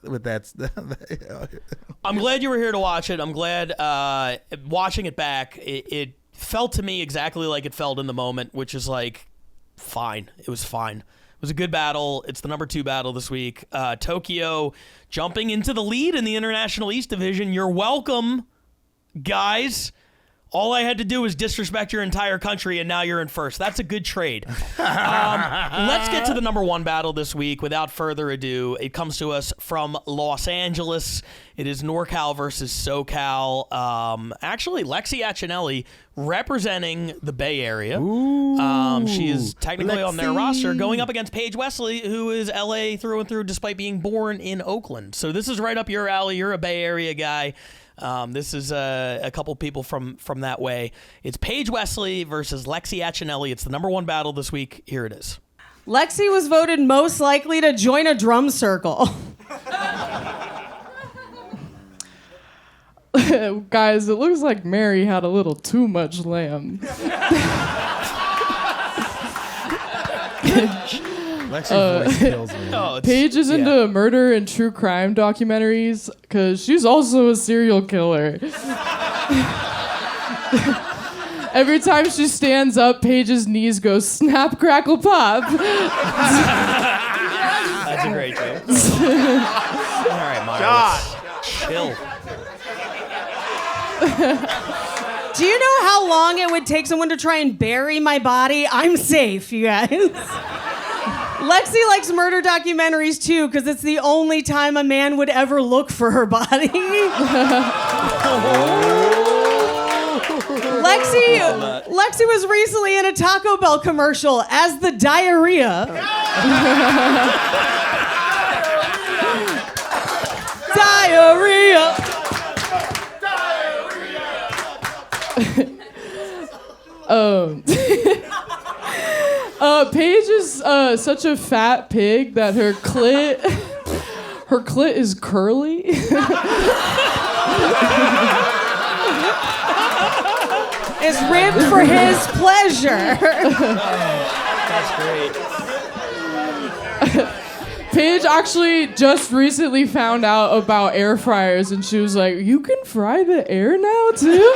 With that. I'm glad you were here to watch it. I'm glad watching it back. It felt to me exactly like it felt in the moment, which is like fine. It was fine. It was a good battle. It's the number 2 battle this week. Tokyo jumping into the lead in the International East Division. You're welcome, guys. All I had to do was disrespect your entire country, and now you're in first. That's a good trade. Let's get to the number one battle this week. Without further ado, it comes to us from Los Angeles. It is NorCal versus SoCal. Actually, Lexi Chinelli representing the Bay Area. She is technically on their roster, going up against Paige Wesley, who is LA through and through, despite being born in Oakland. So this is right up your alley. You're a Bay Area guy. This is a couple people from that way. It's Paige Wesley versus Lexi Chinelli. It's the number one battle this week. Here it is. Lexi was voted most likely to join a drum circle. Guys, it looks like Mary had a little too much lamb. Lexi's voice kills me. Paige is into murder and true crime documentaries because she's also a serial killer. Every time she stands up, Paige's knees go snap, crackle, pop. That's a great joke. All right, Maya, let's chill. Do you know how long it would take someone to try and bury my body? I'm safe, you guys. Lexi likes murder documentaries too, because it's the only time a man would ever look for her body. Lexi was recently in a Taco Bell commercial as the diarrhea. Diarrhea. Paige is such a fat pig that her clit is curly. It's ribbed for his pleasure. That's great. Paige actually just recently found out about air fryers, and she was like, "You can fry the air now too?"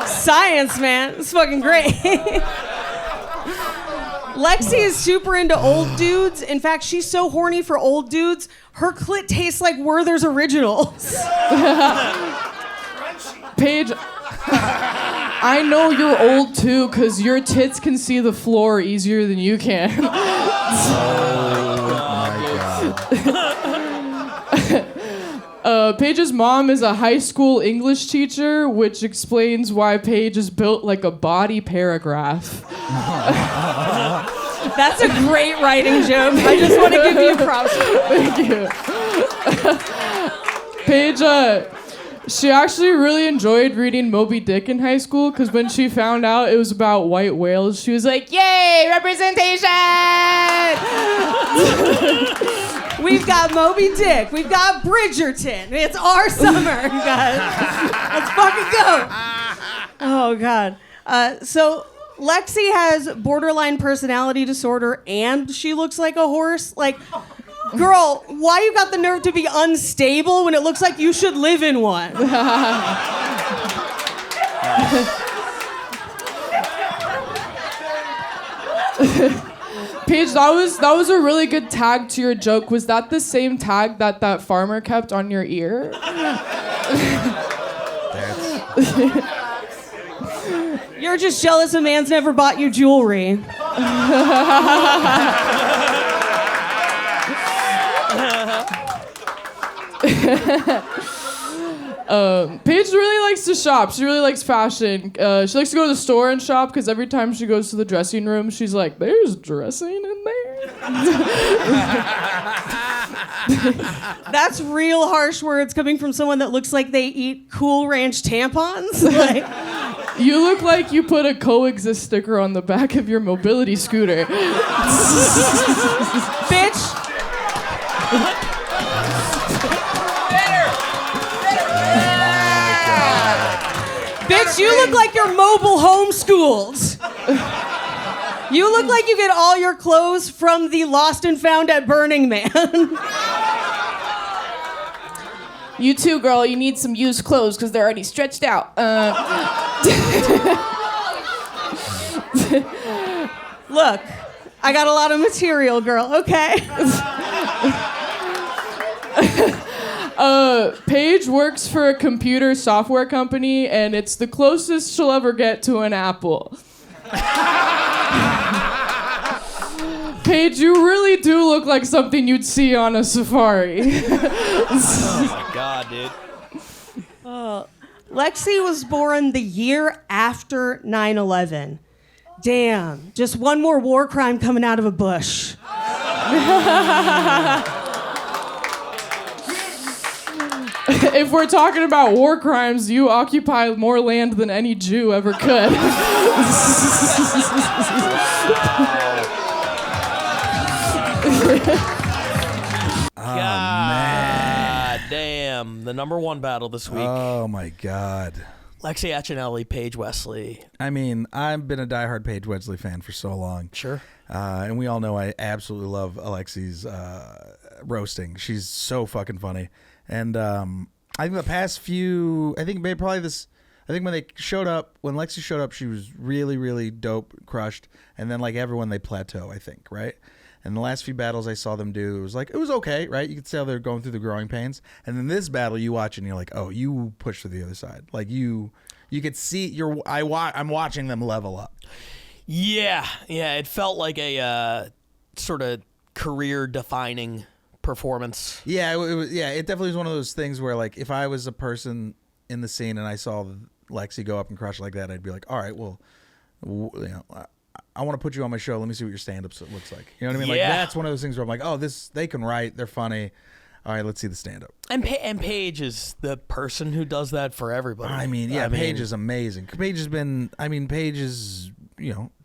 Science, man. It's fucking great. Lexi is super into old dudes. In fact, she's so horny for old dudes, her clit tastes like Werther's Originals. Paige, I know you're old too, because your tits can see the floor easier than you can. Oh my God. Paige's mom is a high school English teacher, which explains why Paige is built like a body paragraph. That's a great writing joke. I just want to give you props. Thank you. Paige, she actually really enjoyed reading Moby Dick in high school, because when she found out it was about white whales, she was like, "Yay, representation!" We've got Moby Dick. We've got Bridgerton. It's our summer, you guys. Let's fucking go. Oh, God. So Lexi has borderline personality disorder, and she looks like a horse. Like, girl, why you got the nerve to be unstable when it looks like you should live in one? Paige, that was a really good tag to your joke. Was that the same tag that farmer kept on your ear? You're just jealous a man's never bought you jewelry. Paige really likes to shop. She really likes fashion. She likes to go to the store and shop, because every time she goes to the dressing room, she's like, "There's dressing in there." That's real harsh words coming from someone that looks like they eat Cool Ranch tampons. Like, you look like you put a coexist sticker on the back of your mobility scooter. Bitch. Bitch, you look like you're mobile homeschooled. You look like you get all your clothes from the Lost and Found at Burning Man. You too, girl. You need some used clothes because they're already stretched out. Look, I got a lot of material, girl, okay? Paige works for a computer software company, and it's the closest she'll ever get to an apple. Paige, you really do look like something you'd see on a safari. Oh my God, dude. Lexi was born the year after 9/11. Damn, just one more war crime coming out of a bush. If we're talking about war crimes, you occupy more land than any Jew ever could. God damn. The number one battle this week. Oh, my God. Lexi Chinelli, Paige Wesley. I mean, I've been a diehard Paige Wesley fan for so long. Sure. And we all know I absolutely love Alexi's roasting. She's so fucking funny. And I think the past few, I think maybe probably this, I think when Lexi showed up, she was really, really dope, crushed. And then like everyone, they plateau, I think, right? And the last few battles I saw them do, it was okay, right? You could see how they're going through the growing pains. And then this battle, you watch and you're like, oh, you push to the other side. Like you could see I'm watching them level up. Yeah, it felt like a sort of career-defining performance. Yeah, it definitely was one of those things where like if I was a person in the scene and I saw Lexi go up and crush like that, I'd be like, all right, well, I want to put you on my show. Let me see what your stand-up looks like. You know what I mean? Yeah. Like that's one of those things where I'm like, oh, they can write. They're funny. All right, let's see the stand-up. And Paige is the person who does that for everybody. I mean, Paige is amazing. Paige is,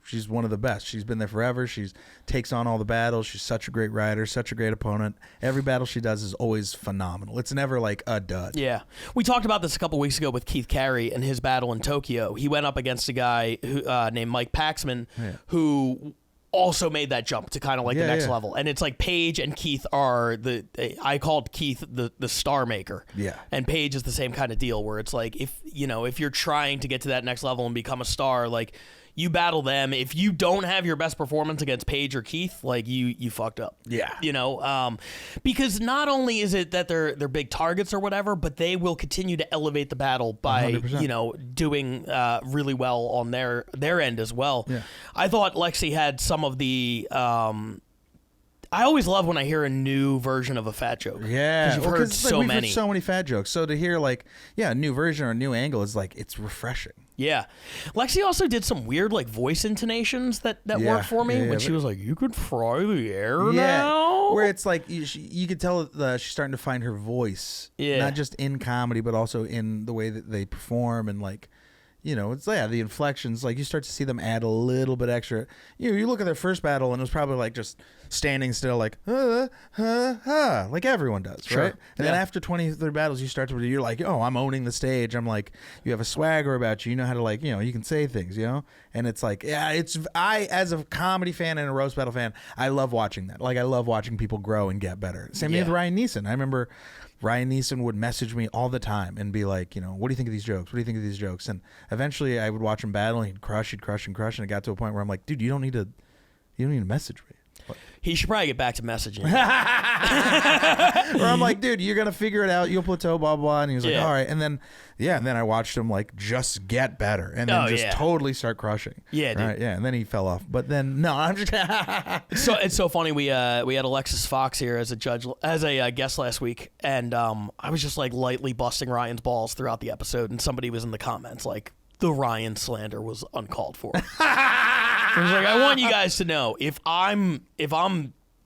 she's one of the best. She's been there forever. She takes on all the battles. She's such a great rider, such a great opponent. Every battle she does is always phenomenal. It's never like a dud. Yeah. We talked about this a couple weeks ago with Keith Carey and his battle in Tokyo. He went up against a guy named Mike Paxman who also made that jump to kind of like the next level. And it's like Paige and Keith are I called Keith the star maker. Yeah. And Paige is the same kind of deal where it's like if you're trying to get to that next level and become a star, like you battle them. If you don't have your best performance against Paige or Keith, like you fucked up. Yeah. Because not only is it that they're big targets or whatever, but they will continue to elevate the battle by 100%. Doing really well on their end as well. Yeah. I thought Lexi had some of the. I always love when I hear a new version of a fat joke. Yeah, because you've heard so we've many. heard so many fat jokes. So to hear like, a new version or a new angle is like it's refreshing. Yeah. Lexi also did some weird like voice intonations that worked for me when she was like, you could fry the air now? Where it's like you could tell she's starting to find her voice. Yeah. Not just in comedy, but also in the way that they perform and like, it's the inflections, like you start to see them add a little bit extra. You look at their first battle and it was probably like just standing still like, like everyone does, Sure. right? And then after 23 battles, you're like, oh, I'm owning the stage. I'm like, you have a swagger about you. You know how to like, you can say things, And it's like, I, as a comedy fan and a roast battle fan, I love watching that. Like I love watching people grow and get better. Same thing with Ryan Neeson. I remember Ryan Neeson would message me all the time and be like, what do you think of these jokes? What do you think of these jokes? And eventually I would watch him battle and he'd crush. And it got to a point where I'm like, dude, you don't need to message me. He should probably get back to messaging. Or I'm like, dude, you're going to figure it out. You'll plateau, blah, blah. And he was like, all right. And then, and then I watched him like just get better and then totally start crushing. Yeah, dude. Right? Yeah. And then he fell off. But then, no, I'm just. So it's so funny. We had Alexis Fox here as a guest last week. And I was just like lightly busting Ryan's balls throughout the episode. And somebody was in the comments like, the Ryan slander was uncalled for. I was like, I want you guys to know if I'm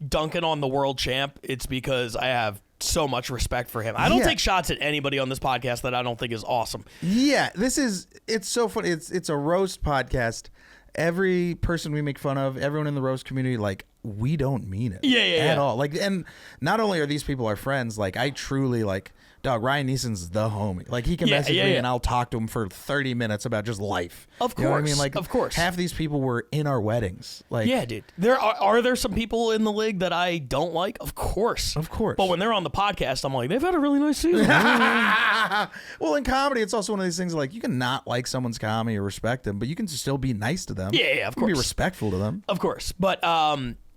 dunking on the world champ, it's because I have so much respect for him. I don't take shots at anybody on this podcast that I don't think is awesome. Yeah, it's so funny. It's a roast podcast. Every person we make fun of, everyone in the roast community, like we don't mean it at all. Like, and not only are these people our friends, like I truly like. Dog, Ryan Neeson's the homie. Like he can message me and I'll talk to him for 30 minutes about just life. Of course, you know what I mean? Like, of course. Half these people were in our weddings. Like, yeah, dude. Are there some people in the league that I don't like? Of course. But when they're on the podcast, I'm like, they've had a really nice season. Well, in comedy, it's also one of these things like you can not like someone's comedy or respect them, but you can still be nice to them. Yeah, of course. Be respectful to them. Of course. But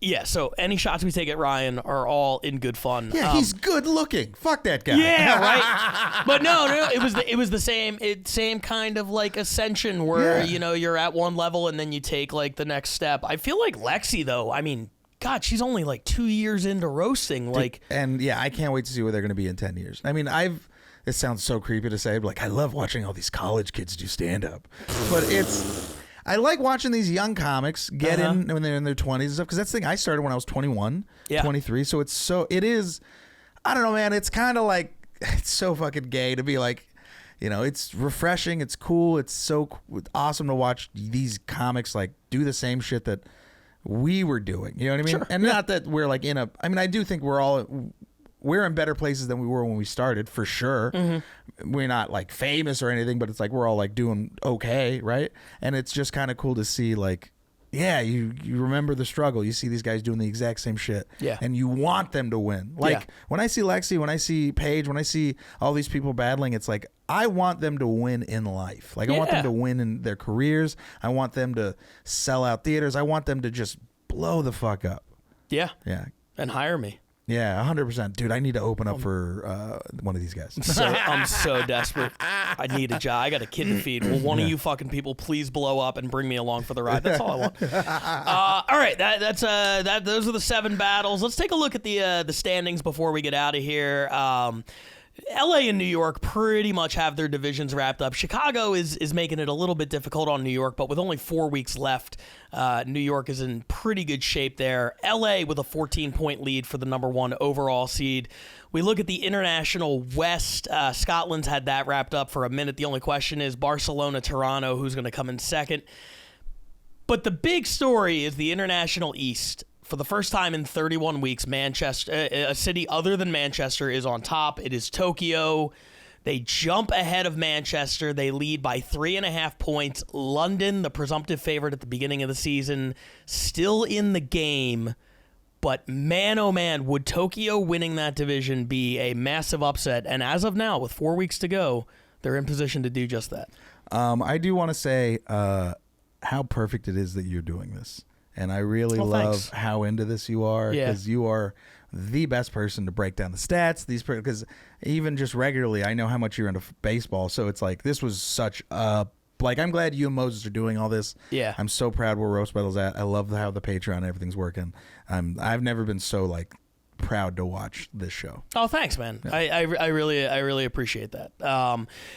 Yeah, so any shots we take at Ryan are all in good fun. Yeah, he's good looking. Fuck that guy. Yeah, right. But no, it was the same kind of like ascension where you're at one level and then you take like the next step. I feel like Lexi though. I mean, God, she's only like 2 years into roasting. Like, and yeah, I can't wait to see where they're going to be in 10 years. I mean, it sounds so creepy to say, but like I love watching all these college kids do stand up, but I like watching these young comics get in when they're in their 20s and stuff, because that's the thing. I started when I was 21, 23, so it is, I don't know, man, it's kind of like, it's so fucking gay to be like, it's refreshing, it's cool, it's so awesome to watch these comics like do the same shit that we were doing, you know what I mean? Sure. And not that we're like I do think we're in better places than we were when we started, for sure. Mm-hmm. We're not like famous or anything, but it's like we're all like doing okay, right? And it's just kind of cool to see like, yeah, you remember the struggle. You see these guys doing the exact same shit, and you want them to win. Like when I see Lexi, when I see Paige, when I see all these people battling, it's like I want them to win in life. Like I want them to win in their careers. I want them to sell out theaters. I want them to just blow the fuck up. Yeah. Yeah. And hire me. Yeah, 100%. Dude, I need to open up for one of these guys. I'm so desperate. I need a job. I got a kid to feed. Will one of you fucking people please blow up and bring me along for the ride? That's all I want. All right, those are the 7 battles. Let's take a look at the standings before we get out of here. LA and New York pretty much have their divisions wrapped up. Chicago is making it a little bit difficult on New York, but with only 4 weeks left, New York is in pretty good shape there. LA with a 14-point lead for the number 1 overall seed. We look at the International West. Scotland's had that wrapped up for a minute. The only question is Barcelona, Toronto, who's going to come in second. But the big story is the International East. For the first time in 31 weeks, Manchester, a city other than Manchester, is on top. It is Tokyo. They jump ahead of Manchester. They lead by 3.5 points. London, the presumptive favorite at the beginning of the season, still in the game. But man, oh man, would Tokyo winning that division be a massive upset? And as of now, with 4 weeks to go, they're in position to do just that. I do want to say how perfect it is that you're doing this. And I really love how into this you are, because you are the best person to break down the stats. Because even just regularly, I know how much you're into baseball. So it's like, this was such a, like, I'm glad you and Moses are doing all this. Yeah. I'm so proud where Roast Battle's at. I love how the Patreon and everything's working. I've never been so like proud to watch this show. Oh, thanks, man. Yeah. I really appreciate that.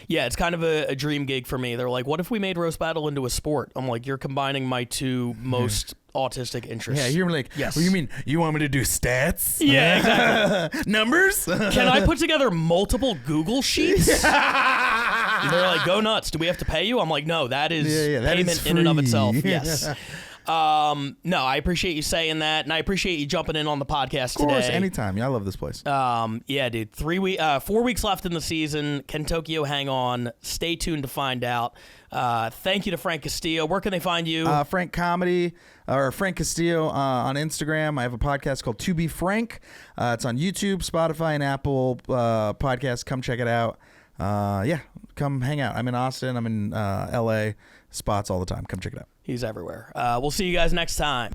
Yeah, it's kind of a dream gig for me. They're like, what if we made Roast Battle into a sport? I'm like, you're combining my two most autistic interests. Yeah, you're like, yes. Well, you mean you want me to do stats? Yeah, exactly. Numbers? Can I put together multiple Google sheets? They're like, go nuts. Do we have to pay you? I'm like, no, that is that payment is in and of free. itself. Yes. No, I appreciate you saying that, and I appreciate you jumping in on the podcast today. Of course, anytime. Yeah, I love this place. Yeah, dude. 4 weeks left in the season. Can Tokyo hang on? Stay tuned to find out. Thank you to Frank Castillo. Where can they find you? Frank Comedy or Frank Castillo on Instagram. I have a podcast called To Be Frank. It's on YouTube, Spotify, and Apple Podcasts. Come check it out. Yeah, come hang out. I'm in Austin. I'm in LA. Spots all the time. Come check it out. He's everywhere. We'll see you guys next time.